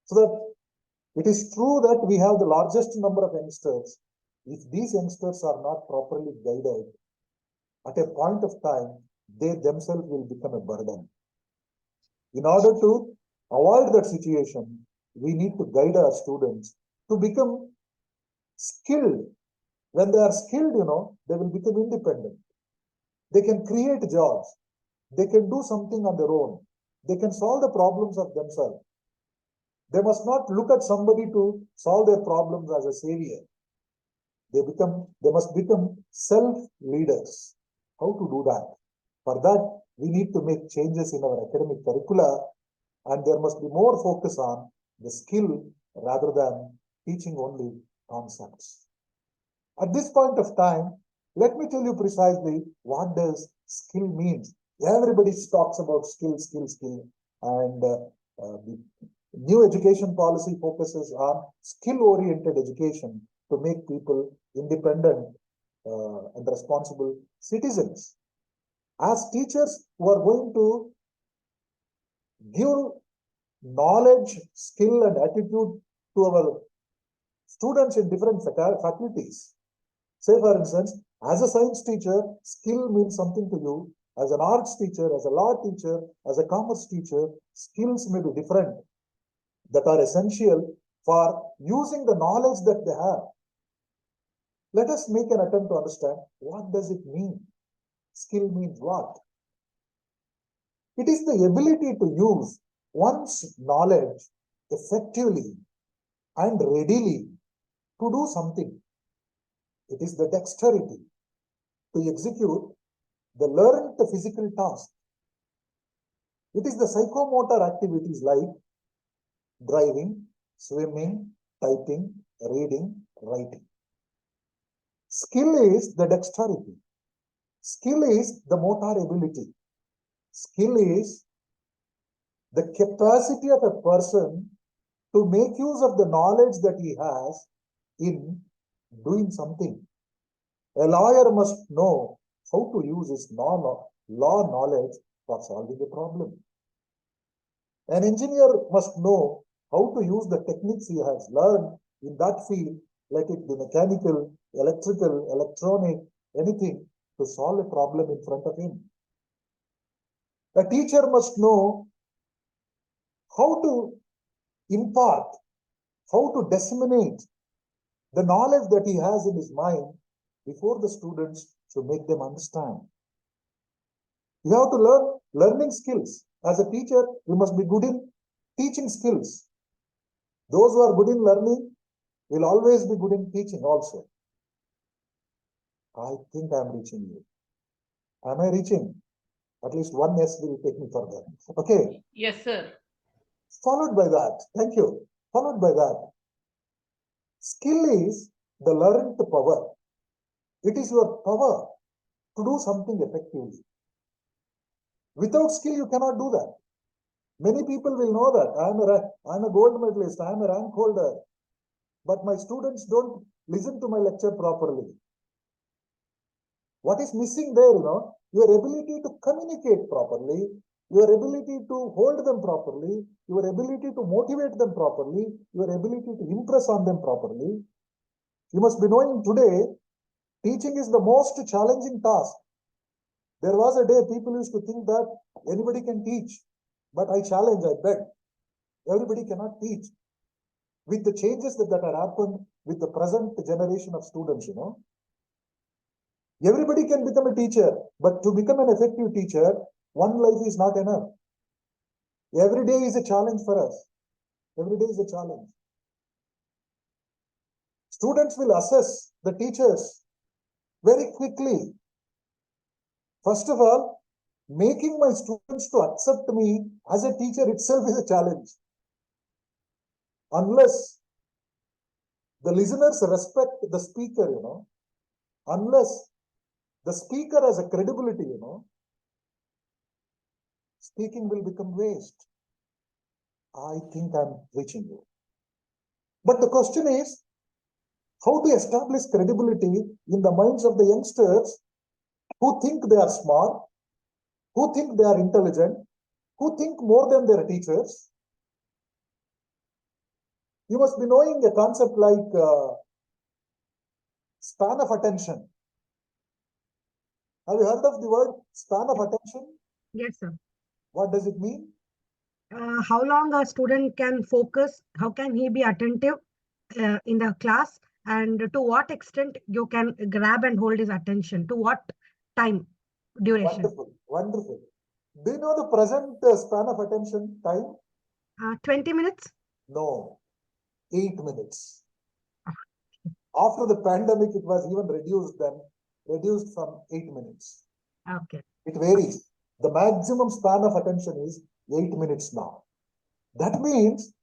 So that it is true that we have the largest number of youngsters. If these youngsters are not properly guided, at a point of time, they themselves will become a burden. In order to avoid that situation, we need to guide our students to become skilled. When they are skilled, they will become independent. They can create jobs. They can do something on their own. They can solve the problems of themselves. They must not look at somebody to solve their problems as a savior. They must become self-leaders. How to do that? For that, we need to make changes in our academic curricula, and there must be more focus on the skill rather than teaching only concepts. At this point of time, let me tell you precisely what does skill means. Everybody talks about skill, and the new education policy focuses on skill-oriented education to make people independent and responsible citizens. As teachers who are going to give knowledge, skill, and attitude to our students in different faculties. Say, for instance, as a science teacher, skill means something to you. As an arts teacher, as a law teacher, as a commerce teacher, skills may be different that are essential for using the knowledge that they have. Let us make an attempt to understand what does it mean. Skill means what? It is the ability to use one's knowledge effectively and readily to do something. It is the dexterity to execute the learned physical task. It is the psychomotor activities like driving, swimming, typing, reading, writing. Skill is the dexterity. Skill is the motor ability. Skill is the capacity of a person to make use of the knowledge that he has in doing something. A lawyer must know how to use his law knowledge for solving a problem. An engineer must know how to use the techniques he has learned in that field, let it be mechanical, electrical, electronic, anything, to solve a problem in front of him. A teacher must know how to impart, how to disseminate the knowledge that he has in his mind before the students to make them understand. You have to learn learning skills. As a teacher, you must be good in teaching skills. Those who are good in learning will always be good in teaching also. I think I am reaching you. Am I reaching? At least one yes will take me further. Okay. Yes, sir. Followed by that, thank you. Followed by that, skill is the learned power. It is your power to do something effectively. Without skill, you cannot do that. Many people will know that I'm a gold medalist, I'm a rank holder, but my students don't listen to my lecture properly. What is missing there, your ability to communicate properly, your ability to hold them properly, your ability to motivate them properly, your ability to impress on them properly. You must be knowing today, teaching is the most challenging task. There was a day people used to think that anybody can teach, but I challenge, I beg, everybody cannot teach. With the changes that have happened with the present generation of students, everybody can become a teacher, but to become an effective teacher, one life is not enough. Every day is a challenge for us. Every day is a challenge. Students will assess the teachers very quickly. First of all, making my students to accept me as a teacher itself is a challenge. Unless the listeners respect the speaker, unless the speaker has a credibility, speaking will become waste. I think I'm reaching you. But the question is, how to establish credibility in the minds of the youngsters who think they are smart, who think they are intelligent, who think more than their teachers? You must be knowing a concept like span of attention. Have you heard of the word span of attention? Yes, sir. What does it mean? How long a student can focus? How can he be attentive in the class? And to what extent you can grab and hold his attention? To what time duration? Wonderful, wonderful. Do you know the present span of attention time? 20 minutes? No, 8 minutes. After the pandemic, it was even reduced from 8 minutes. Okay. It varies. The maximum span of attention is 8 minutes now. That means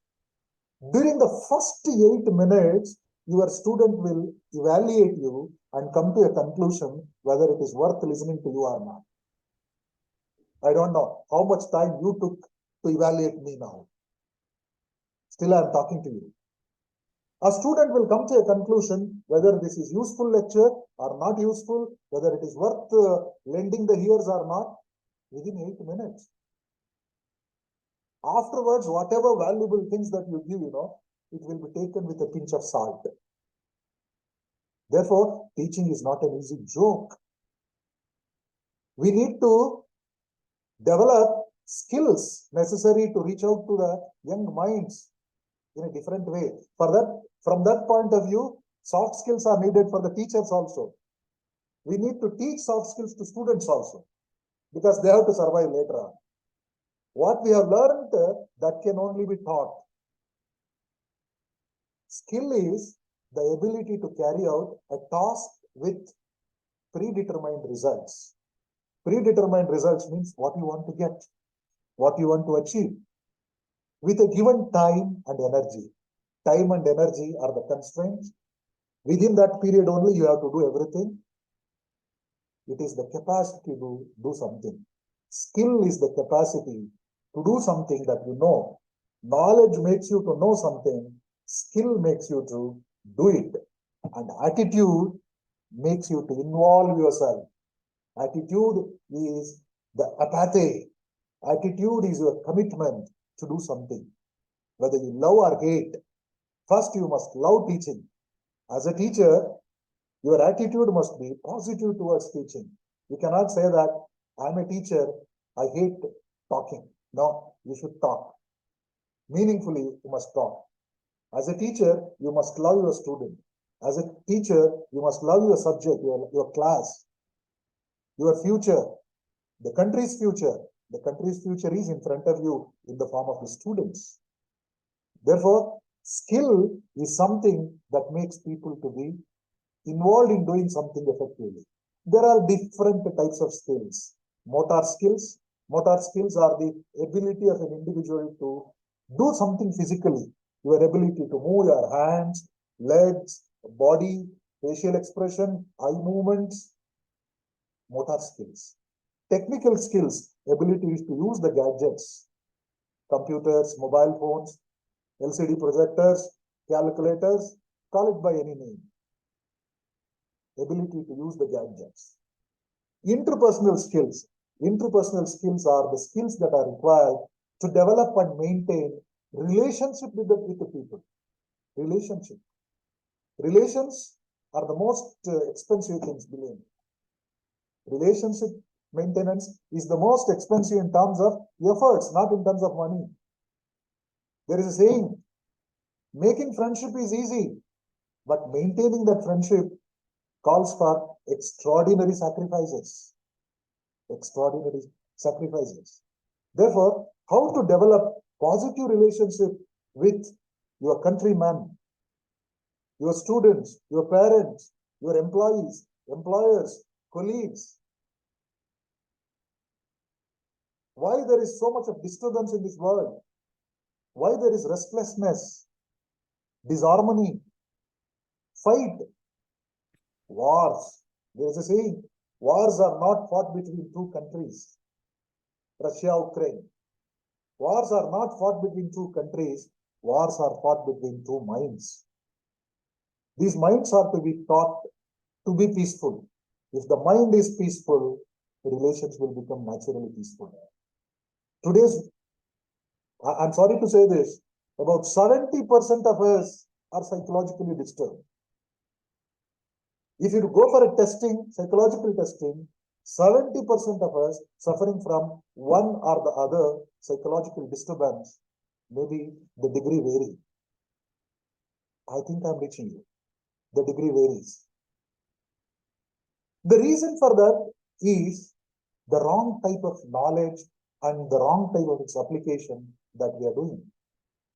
during the first 8 minutes, your student will evaluate you and come to a conclusion whether it is worth listening to you or not. I don't know how much time you took to evaluate me now. Still, I am talking to you. A student will come to a conclusion whether this is useful lecture or not useful, whether it is worth lending the ears or not, within 8 minutes. Afterwards, whatever valuable things that you give, it will be taken with a pinch of salt. Therefore, teaching is not an easy joke. We need to develop skills necessary to reach out to the young minds in a different way. From that point of view, soft skills are needed for the teachers also. We need to teach soft skills to students also, because they have to survive later on. What we have learned, that can only be taught. Skill is the ability to carry out a task with predetermined results. Predetermined results means what you want to get, what you want to achieve, with a given time and energy. Time and energy are the constraints. Within that period only, you have to do everything. It is the capacity to do something. Skill is the capacity to do something that you know. Knowledge makes you to know something. Skill makes you to do it. And attitude makes you to involve yourself. Attitude is the apathy. Attitude is your commitment to do something. Whether you love or hate, first you must love teaching. As a teacher, your attitude must be positive towards teaching. You cannot say that I'm a teacher, I hate talking. No, you should talk. Meaningfully, you must talk. As a teacher, you must love your student. As a teacher, you must love your subject, your class, your future, the country's future. The country's future is in front of you in the form of the students. Therefore, skill is something that makes people to be involved in doing something effectively. There are different types of skills. Motor skills. Motor skills are the ability of an individual to do something physically. Your ability to move your hands, legs, body, facial expression, eye movements. Motor skills. Technical skills, ability is to use the gadgets, computers, mobile phones, LCD projectors, calculators, call it by any name. Ability to use the gadgets. Interpersonal skills. Interpersonal skills are the skills that are required to develop and maintain relationship with the people. Relationship. Relations are the most expensive things, believe me. Relationship maintenance is the most expensive in terms of efforts, not in terms of money. There is a saying, making friendship is easy, but maintaining that friendship calls for extraordinary sacrifices. Extraordinary sacrifices. Therefore, how to develop positive relationship with your countrymen, your students, your parents, your employees, employers, colleagues. Why there is so much of disturbance in this world? Why there is restlessness, disharmony, fight, wars? There is a saying, wars are not fought between two countries, Russia, Ukraine. Wars are not fought between two countries, wars are fought between two minds. These minds are to be taught to be peaceful. If the mind is peaceful, the relations will become naturally peaceful. I'm sorry to say this, about 70% of us are psychologically disturbed. If you go for a testing, psychological testing, 70% of us suffering from one or the other psychological disturbance. Maybe the degree varies. I think I'm reaching you. The degree varies. The reason for that is the wrong type of knowledge and the wrong type of its application that we are doing.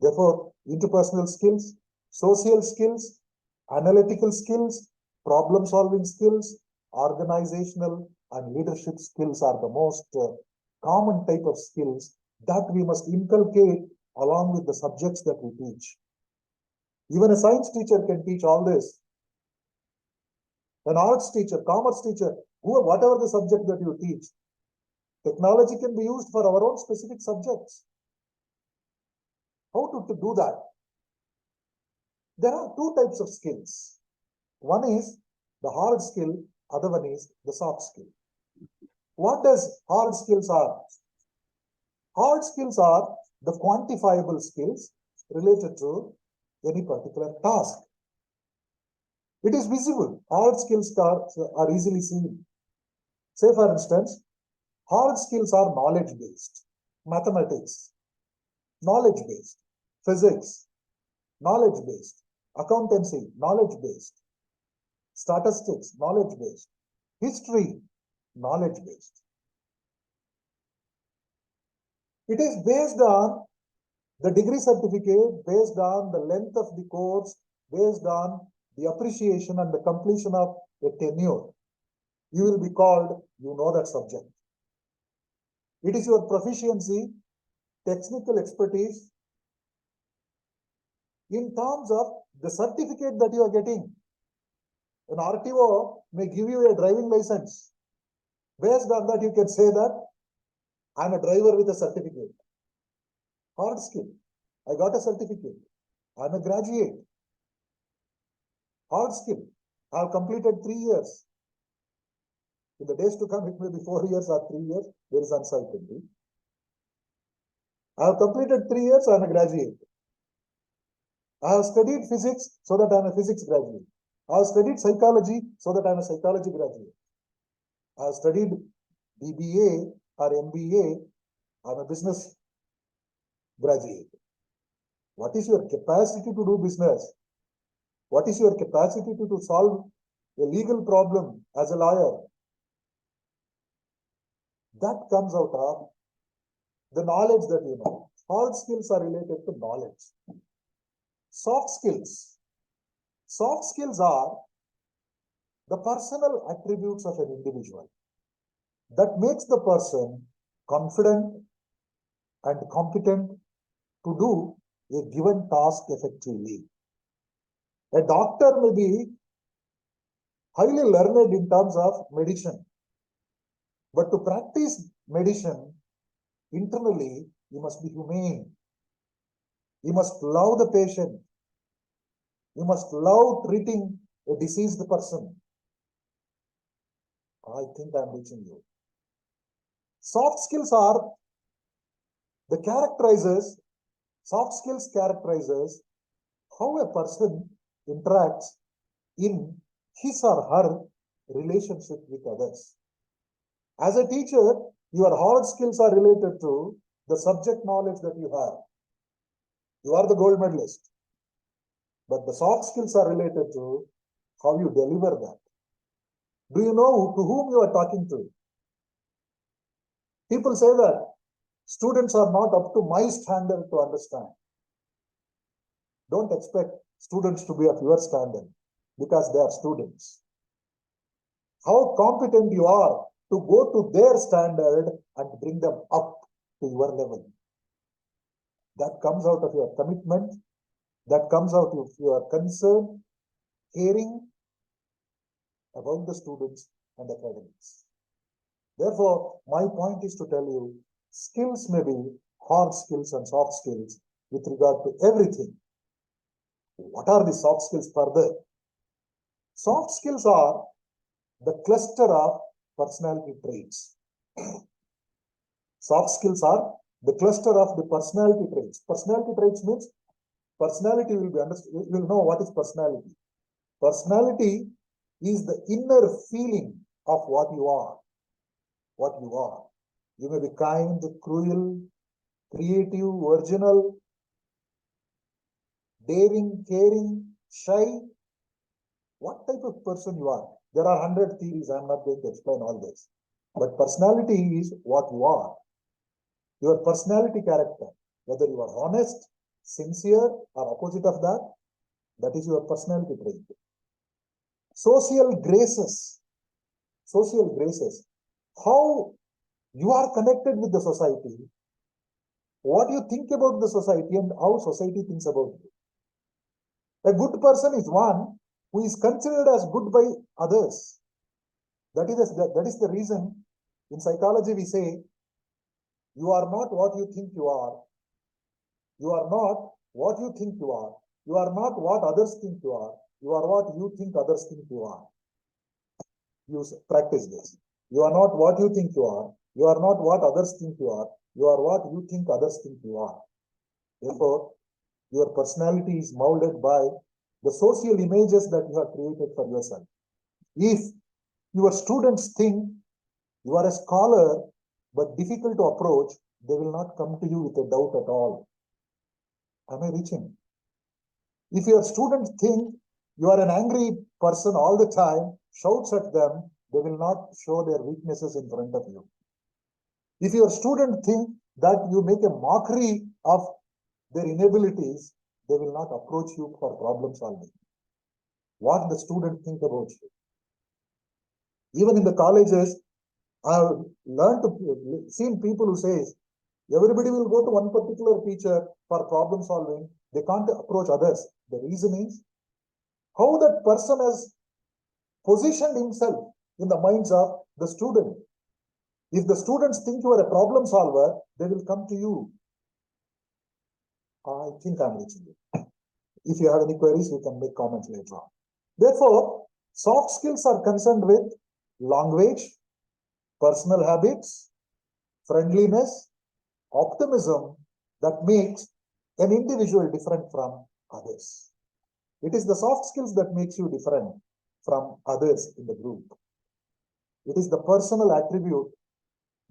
Therefore, interpersonal skills, social skills, analytical skills, problem-solving skills, organizational and leadership skills are the most common type of skills that we must inculcate along with the subjects that we teach. Even a science teacher can teach all this. An arts teacher, commerce teacher, whatever the subject that you teach, technology can be used for our own specific subjects. How to do that? There are two types of skills. One is the hard skill, other one is the soft skill. What does hard skills are? Hard skills are the quantifiable skills related to any particular task. It is visible. Hard skills are easily seen. Say for instance, hard skills are knowledge-based, mathematics, knowledge-based, physics, knowledge-based, accountancy, knowledge-based, statistics, knowledge-based, history, knowledge-based. It is based on the degree certificate, based on the length of the course, based on the appreciation and the completion of a tenure. You will be called, you know that subject. It is your proficiency, technical expertise in terms of the certificate that you are getting. An RTO may give you a driving license. Based on that, you can say that I'm a driver with a certificate. Hard skill. I got a certificate. I'm a graduate. Hard skill. I have completed 3 years. In the days to come, it may be 4 years or 3 years. There is uncertainty. I have completed 3 years. I am a graduate. I have studied physics so that I am a physics graduate. I have studied psychology so that I am a psychology graduate. I have studied BBA or MBA. I am a business graduate. What is your capacity to do business? What is your capacity to solve a legal problem as a lawyer? That comes out of the knowledge that you know. Hard skills are related to knowledge. Soft skills. Soft skills are the personal attributes of an individual. that makes the person confident and competent to do a given task effectively. A doctor may be highly learned in terms of medicine, but to practice medicine internally, you must be humane. You must love the patient. You must love treating a diseased person. I think I'm reaching you. Soft skills characterizes how a person interacts in his or her relationship with others. As a teacher, your hard skills are related to the subject knowledge that you have. You are the gold medalist. But the soft skills are related to how you deliver that. Do you know to whom you are talking to? People say that students are not up to my standard to understand. Don't expect students to be of your standard because they are students. How competent you are to go to their standard and bring them up to your level. That comes out of your commitment. That comes out of your concern, caring about the students and academics. Therefore, my point is to tell you, skills may be hard skills and soft skills with regard to everything. What are the soft skills further? Soft skills are the cluster of personality traits. Soft skills are the cluster of the personality traits. Personality traits means personality will be understood. You will know what is personality. Personality is the inner feeling of what you are. What you are. You may be kind, cruel, creative, original, daring, caring, shy. What type of person you are? There are 100 theories. I am not going to explain all this. But personality is what you are. Your personality character, whether you are honest, sincere, or opposite of that, that is your personality trait. Social graces. Social graces. How you are connected with the society, what you think about the society, and how society thinks about you. A good person is one who is considered as good by others. That is the reason in psychology we say, you are not what you think you are. You are not what you think you are. You are not what others think you are. You are what you think others think you are. You practice this. You are not what you think you are. You are not what others think you are. You are what you think others think you are. Therefore, your personality is molded by the social images that you have created for yourself. If your students think you are a scholar but difficult to approach, they will not come to you with a doubt at all. Am I reaching? If your students think you are an angry person all the time, shouts at them, they will not show their weaknesses in front of you. If your students think that you make a mockery of their inabilities, they will not approach you for problem solving. What the student think about you. Even in the colleges, I have learned to see people who say, everybody will go to one particular teacher for problem solving. They can't approach others. The reason is how that person has positioned himself in the minds of the student. If the students think you are a problem solver, they will come to you. I think I'm reaching you. If you have any queries, you can make comments later on. Therefore, soft skills are concerned with language, personal habits, friendliness, optimism that makes an individual different from others. It is the soft skills that makes you different from others in the group. It is the personal attribute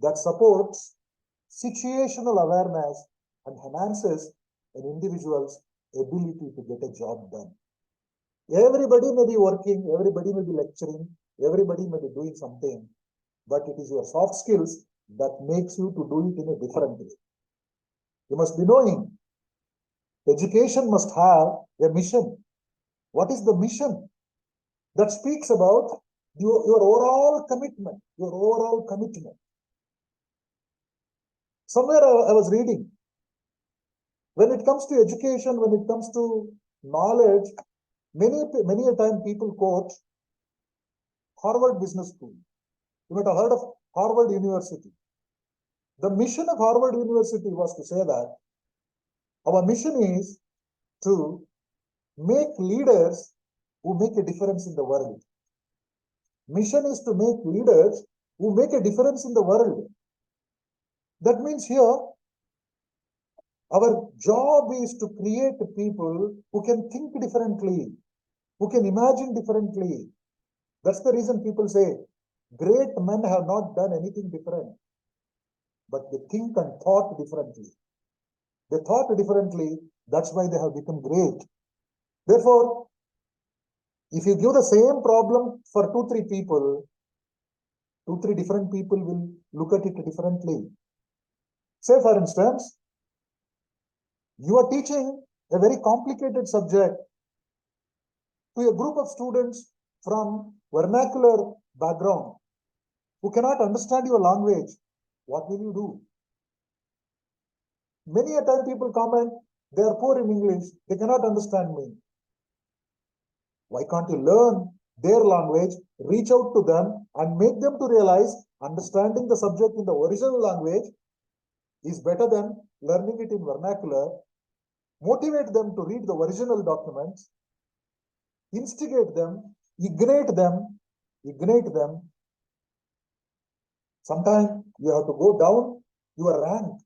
that supports situational awareness and enhances an individual's ability to get a job done. Everybody may be working, everybody may be lecturing, everybody may be doing something, but it is your soft skills that makes you to do it in a different way. You must be knowing, education must have a mission. What is the mission? That speaks about your overall commitment, Somewhere I was reading, when it comes to education, when it comes to knowledge, many a time people quote Harvard Business School. You might have heard of Harvard University. The mission of Harvard University was to say that our mission is to make leaders who make a difference in the world. Mission is to make leaders who make a difference in the world. That means here, our job is to create people who can think differently, who can imagine differently. That's the reason people say, great men have not done anything different, but they think and thought differently. They thought differently, that's why they have become great. Therefore, if you give the same problem for 2-3 people, 2-3 different people will look at it differently. Say, for instance, you are teaching a very complicated subject to a group of students from vernacular background who cannot understand your language. What will you do? Many a time people comment, they are poor in English, they cannot understand me. Why can't you learn their language, reach out to them and make them to realize understanding the subject in the original language is better than learning it in vernacular. Motivate them to read the original documents, instigate them, ignite them. Sometimes you have to go down your rank,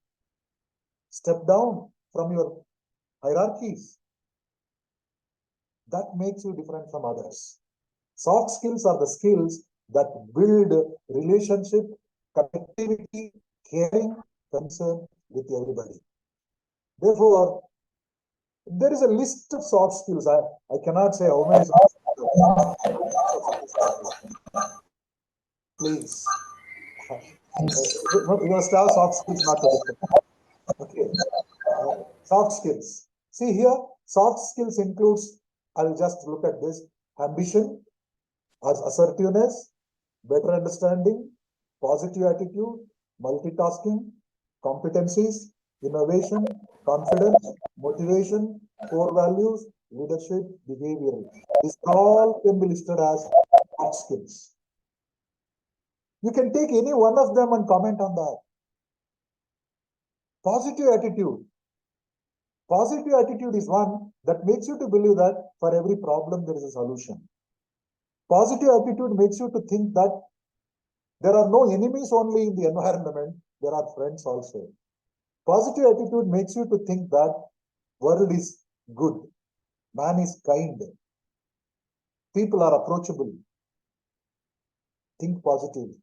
step down from your hierarchies. That makes you different from others. Soft skills are the skills that build relationship, connectivity, caring, concern with everybody. Therefore, there is a list of soft skills. I cannot say how many soft skills. Please. You must have soft skills, not to discuss. Okay. Soft skills. See here, soft skills includes, I'll just look at this, ambition, assertiveness, better understanding, positive attitude, multitasking, competencies, innovation, confidence, motivation, core values, leadership, behavior. These all can be listed as soft skills. You can take any one of them and comment on that. Positive attitude. Positive attitude is one that makes you to believe that for every problem there is a solution. Positive attitude makes you to think that there are no enemies only in the environment, there are friends also. Positive attitude makes you to think that world is good, man is kind, people are approachable. Think positively.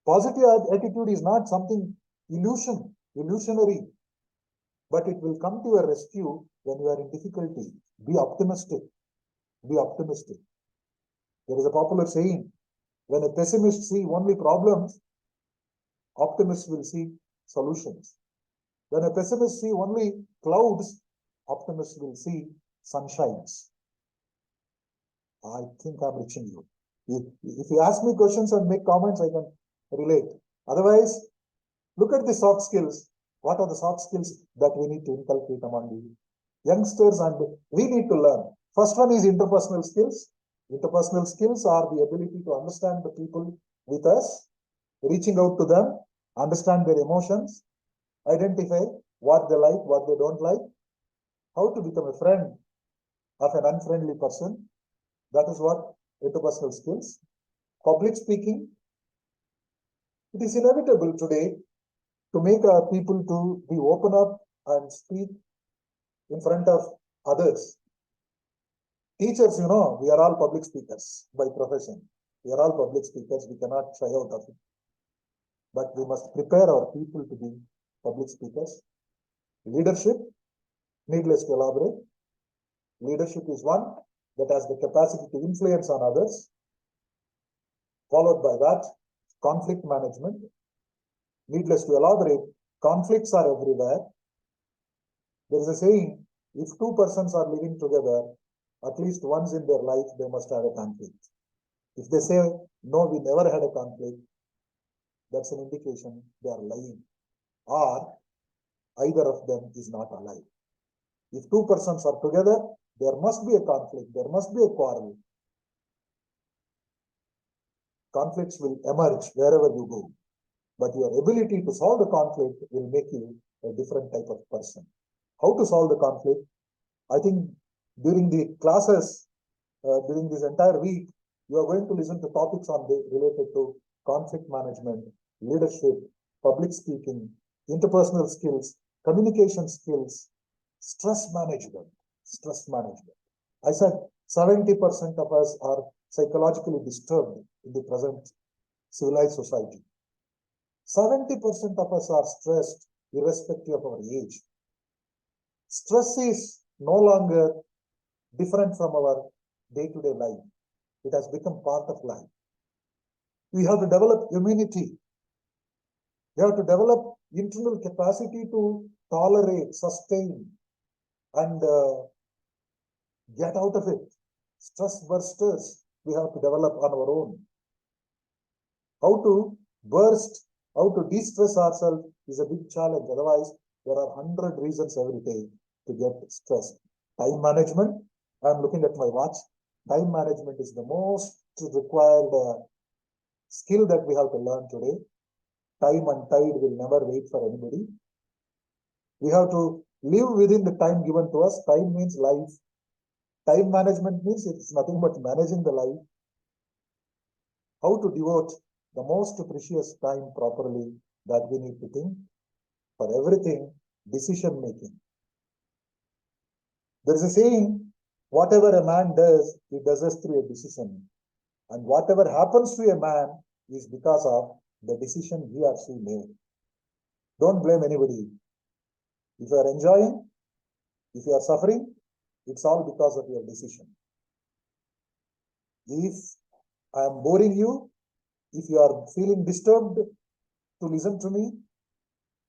Positive attitude is not something illusionary, but it will come to your rescue when you are in difficulty. Be optimistic. Be optimistic. There is a popular saying, when a pessimist sees only problems, optimists will see solutions. When a pessimist sees only clouds, optimists will see sunshines. I think I'm reaching you. If you ask me questions and make comments, I can relate. Otherwise, look at the soft skills. What are the soft skills that we need to inculcate among the youngsters and we need to learn? First one is interpersonal skills. Interpersonal skills are the ability to understand the people with us, reaching out to them, understand their emotions, identify what they like, what they don't like, how to become a friend of an unfriendly person. That is what interpersonal skills. Public speaking. It is inevitable today to make people to be open up and speak in front of others. Teachers, you know, we are all public speakers by profession. We are all public speakers. We cannot shy out of it. But we must prepare our people to be public speakers. Leadership, needless to elaborate. Leadership is one that has the capacity to influence on others. Followed by that, conflict management. Needless to elaborate, conflicts are everywhere. There is a saying, if two persons are living together, at least once in their life, they must have a conflict. If they say, no, we never had a conflict, that's an indication they are lying, or either of them is not alive. If two persons are together, there must be a conflict, there must be a quarrel. Conflicts will emerge wherever you go, but your ability to solve the conflict will make you a different type of person. How to solve the conflict? I think during the classes, during this entire week, you are going to listen to topics on related to conflict management, leadership, public speaking, interpersonal skills, communication skills, stress management. I said 70% of us are psychologically disturbed in the present civilized society. 70% of us are stressed irrespective of our age. Stress is no longer different from our day-to-day life. It has become part of life. We have to develop immunity. We have to develop internal capacity to tolerate, sustain, and get out of it. Stress bursters we have to develop on our own. How to burst, how to de-stress ourselves is a big challenge. Otherwise, there are 100 reasons every day to get stressed. Time management. I'm looking at my watch. Time management is the most required skill that we have to learn today. Time and tide will never wait for anybody. We have to live within the time given to us. Time means life. Time management means it's nothing but managing the life. How to devote the most precious time properly, that we need to think. For everything, decision making. There is a saying, whatever a man does, he does it through a decision. And whatever happens to a man is because of the decision he or she made. Don't blame anybody. If you are enjoying, if you are suffering, it's all because of your decision. If I am boring you, if you are feeling disturbed to listen to me,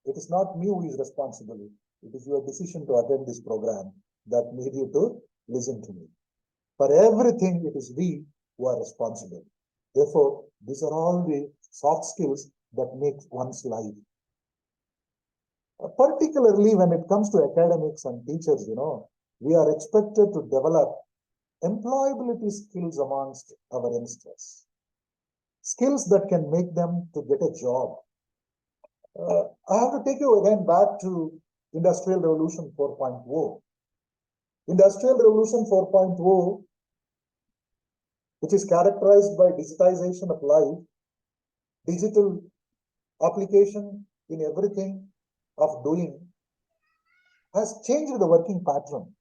it is not me who is responsible. It is your decision to attend this program that made you to listen to me. For everything, it is we who are responsible. Therefore, these are all the soft skills that make one's life. Particularly when it comes to academics and teachers, we are expected to develop employability skills amongst our youngsters. Skills that can make them to get a job. I have to take you again back to Industrial Revolution 4.0. Industrial Revolution 4.0, which is characterized by digitization of life, digital application in everything of doing, has changed the working pattern.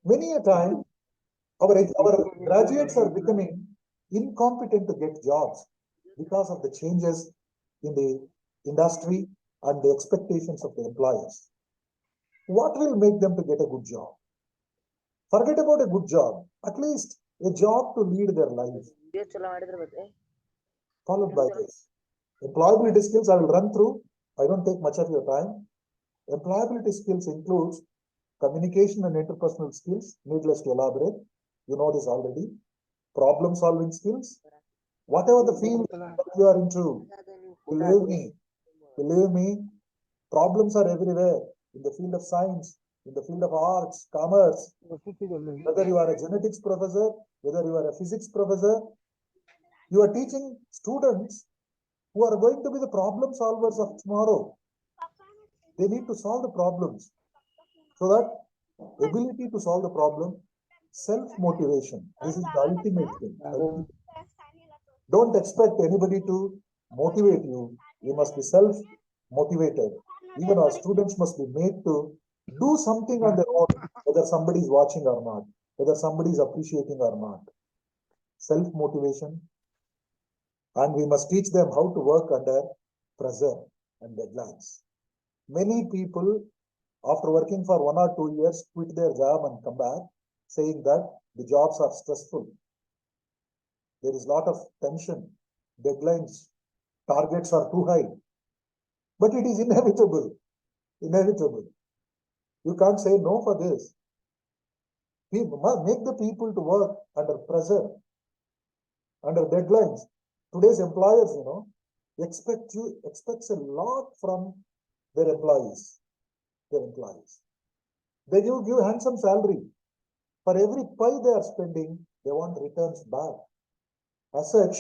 Many a time, our graduates are becoming incompetent to get jobs because of the changes in the industry and the expectations of the employers. What will make them to get a good job? Forget about a good job, at least a job to lead their life. Followed by this. Employability skills I will run through. I don't take much of your time. Employability skills includes communication and interpersonal skills, needless to elaborate. You know this already. Problem solving skills. Whatever the field that you are into, believe me, problems are everywhere. In the field of science, in the field of arts, commerce, whether you are a genetics professor, whether you are a physics professor, you are teaching students who are going to be the problem solvers of tomorrow. They need to solve the problems. So that ability to solve the problem, self-motivation, this is the ultimate thing. Don't expect anybody to motivate you. You must be self-motivated. Even our students must be made to do something on their own, whether somebody is watching or not, whether somebody is appreciating or not. Self-motivation. And we must teach them how to work under pressure and deadlines. Many people, after working for 1 or 2 years, quit their job and come back, saying that the jobs are stressful. There is a lot of tension, deadlines, targets are too high. But it is inevitable. You can't say no for this. Make the people to work under pressure. under deadlines. Today's employers, expects a lot from their employees. They give handsome salary. For every pie they are spending, they want returns back. As such,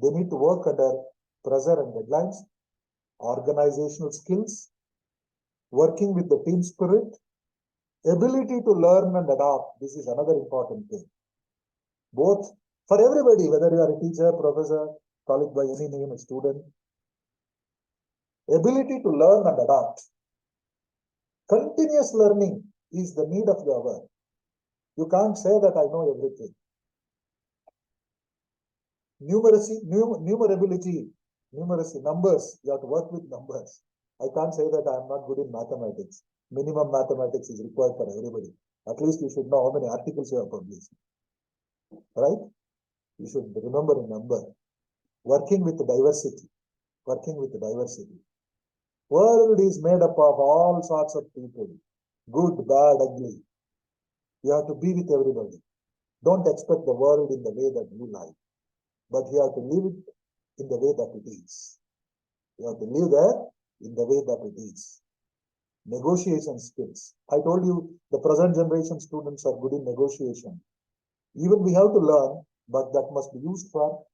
they need to work under pressure and deadlines, organizational skills, working with the team spirit, ability to learn and adapt. This is another important thing. Both for everybody, whether you are a teacher, professor, call it by any name, a student. Ability to learn and adapt. Continuous learning is the need of the hour. You can't say that I know everything. Numerability, numbers, you have to work with numbers. I can't say that I am not good in mathematics. Minimum mathematics is required for everybody. At least you should know how many articles you have published. Right? You should remember a number. Working with diversity. World is made up of all sorts of people. Good, bad, ugly. You have to be with everybody. Don't expect the world in the way that you like. But you have to live it in the way that it is. You have to live there in the way that it is. Negotiation skills. I told you the present generation students are good in negotiation. Even we have to learn, but that must be used for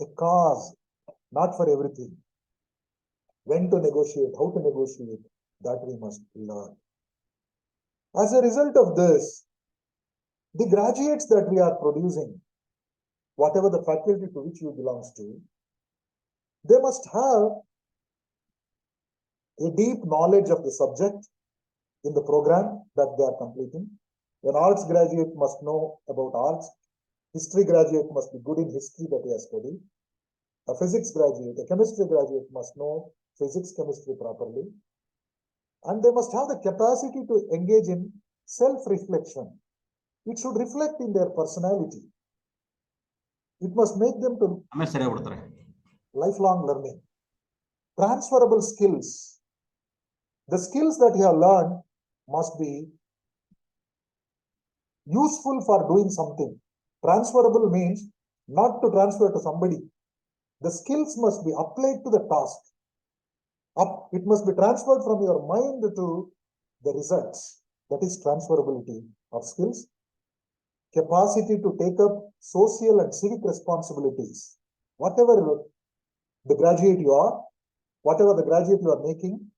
a cause, not for everything. When to negotiate, how to negotiate, that we must learn. As a result of this, the graduates that we are producing, whatever the faculty to which you belongs to, they must have a deep knowledge of the subject in the program that they are completing. An arts graduate must know about arts. History graduate must be good in history that he has studied. A physics graduate, a chemistry graduate must know physics, chemistry properly. And they must have the capacity to engage in self-reflection. It should reflect in their personality. It must make them to lifelong learning. Transferable skills. The skills that you have learned must be useful for doing something. Transferable means not to transfer to somebody. The skills must be applied to the task. It must be transferred from your mind to the results. That is transferability of skills. Capacity to take up social and civic responsibilities. Whatever the graduate you are, whatever the graduate you are making,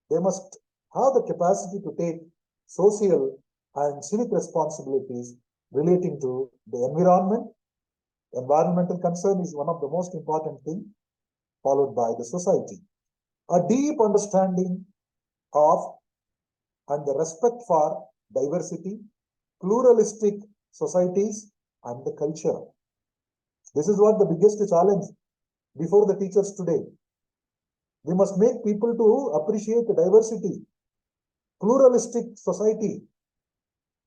they must have the capacity to take social and civic responsibilities relating to the environment. Environmental concern is one of the most important things, followed by the society. A deep understanding of and the respect for diversity, pluralistic societies, and the culture. This is what the biggest challenge before the teachers today. We must make people to appreciate the diversity, pluralistic society,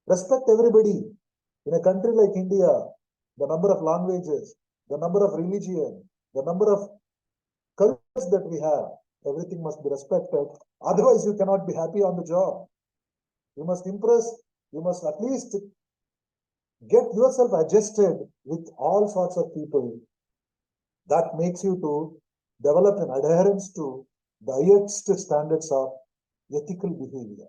respect everybody. In a country like India, the number of languages, the number of religion, the number of cultures that we have, everything must be respected. Otherwise, you cannot be happy on the job. You must impress, you must at least get yourself adjusted with all sorts of people. That makes you to develop an adherence to the highest standards of ethical behavior.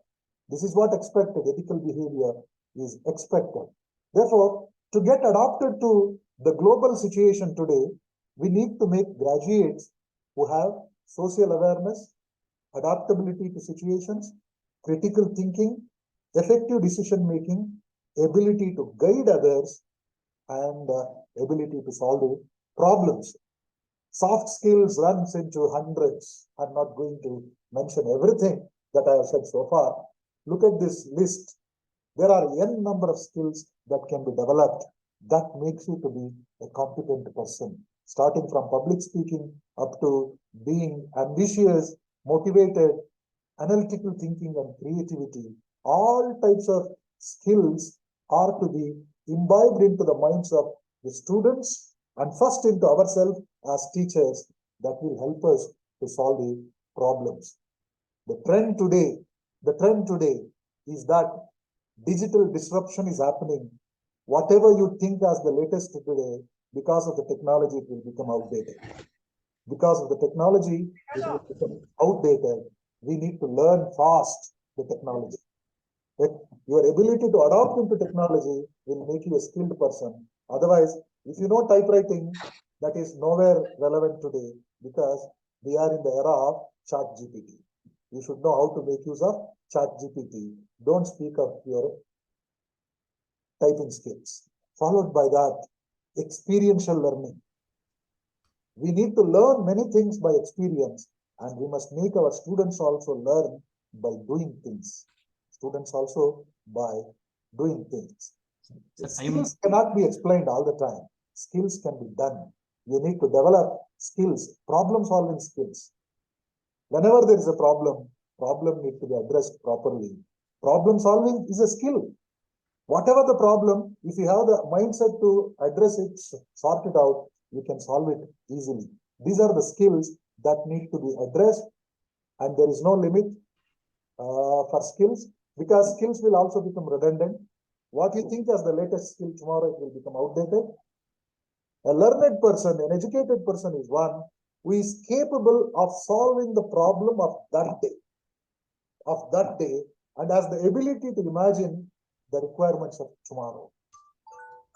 This is what expected. Ethical behavior is expected. Therefore, to get adapted to the global situation today, we need to make graduates who have social awareness, adaptability to situations, critical thinking, effective decision making, ability to guide others, and ability to solve problems. Soft skills runs into hundreds. I'm not going to mention everything that I have said so far. Look at this list. There are n number of skills that can be developed that makes you to be a competent person, starting from public speaking up to being ambitious, motivated, analytical thinking, and creativity. All types of skills are to be imbibed into the minds of the students and first into ourselves as teachers. That will help us to solve the problems. The trend today is that digital disruption is happening. Whatever you think as the latest today, because of the technology, it will become outdated. Because of the technology, it will become outdated. We need to learn fast the technology. Your ability to adopt into technology will make you a skilled person. Otherwise, if you know typewriting, that is nowhere relevant today because we are in the era of ChatGPT. You should know how to make use of ChatGPT. Don't speak of your typing skills. Followed by that, experiential learning. We need to learn many things by experience, and we must make our students also learn by doing things. Students also by doing things. Skills cannot be explained all the time. Skills can be done. You need to develop skills, problem-solving skills. Whenever there is a problem needs to be addressed properly. Problem-solving is a skill. Whatever the problem, if you have the mindset to address it, sort it out, you can solve it easily. These are the skills that need to be addressed, and there is no limit for skills, because skills will also become redundant. What you think as the latest skill, tomorrow it will become outdated. A learned person, an educated person is one who is capable of solving the problem of that day, and has the ability to imagine the requirements of tomorrow.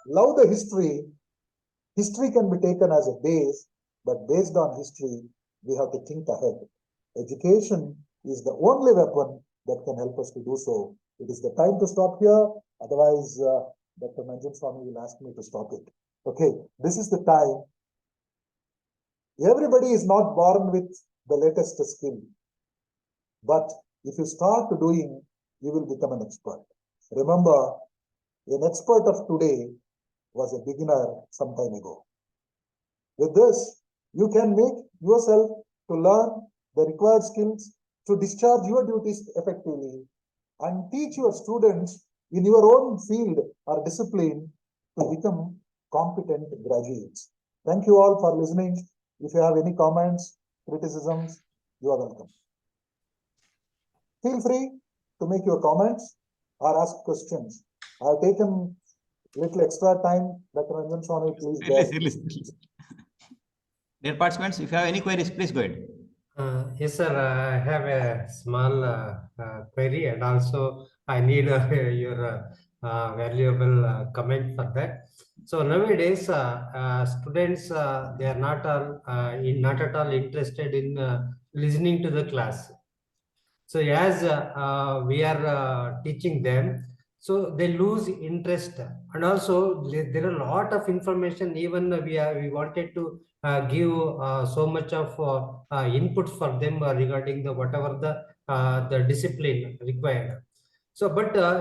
Love the history. History can be taken as a base, but based on history, we have to think ahead. Education is the only weapon that can help us to do so. It is the time to stop here. Otherwise, Dr. Nanjan Swami will ask me to stop it. Okay, this is the time. Everybody is not born with the latest skill. But if you start doing, you will become an expert. Remember, an expert of today was a beginner some time ago. With this, you can make yourself to learn the required skills to discharge your duties effectively and teach your students in your own field or discipline to become competent graduates. Thank you all for listening. If you have any comments, criticisms, you are welcome. Feel free to make your comments or ask questions. I have taken little extra time. Dr. Nanjan Swami, please. Release. Dear participants, if you have any queries, please go ahead. Yes, sir. I have a small query, and also I need your valuable comment for that. So nowadays, students they are not at all interested in listening to the class. So as we are teaching them, so they lose interest, and also there are a lot of information. Even we wanted to give so much of input for them regarding the whatever the discipline required. So, but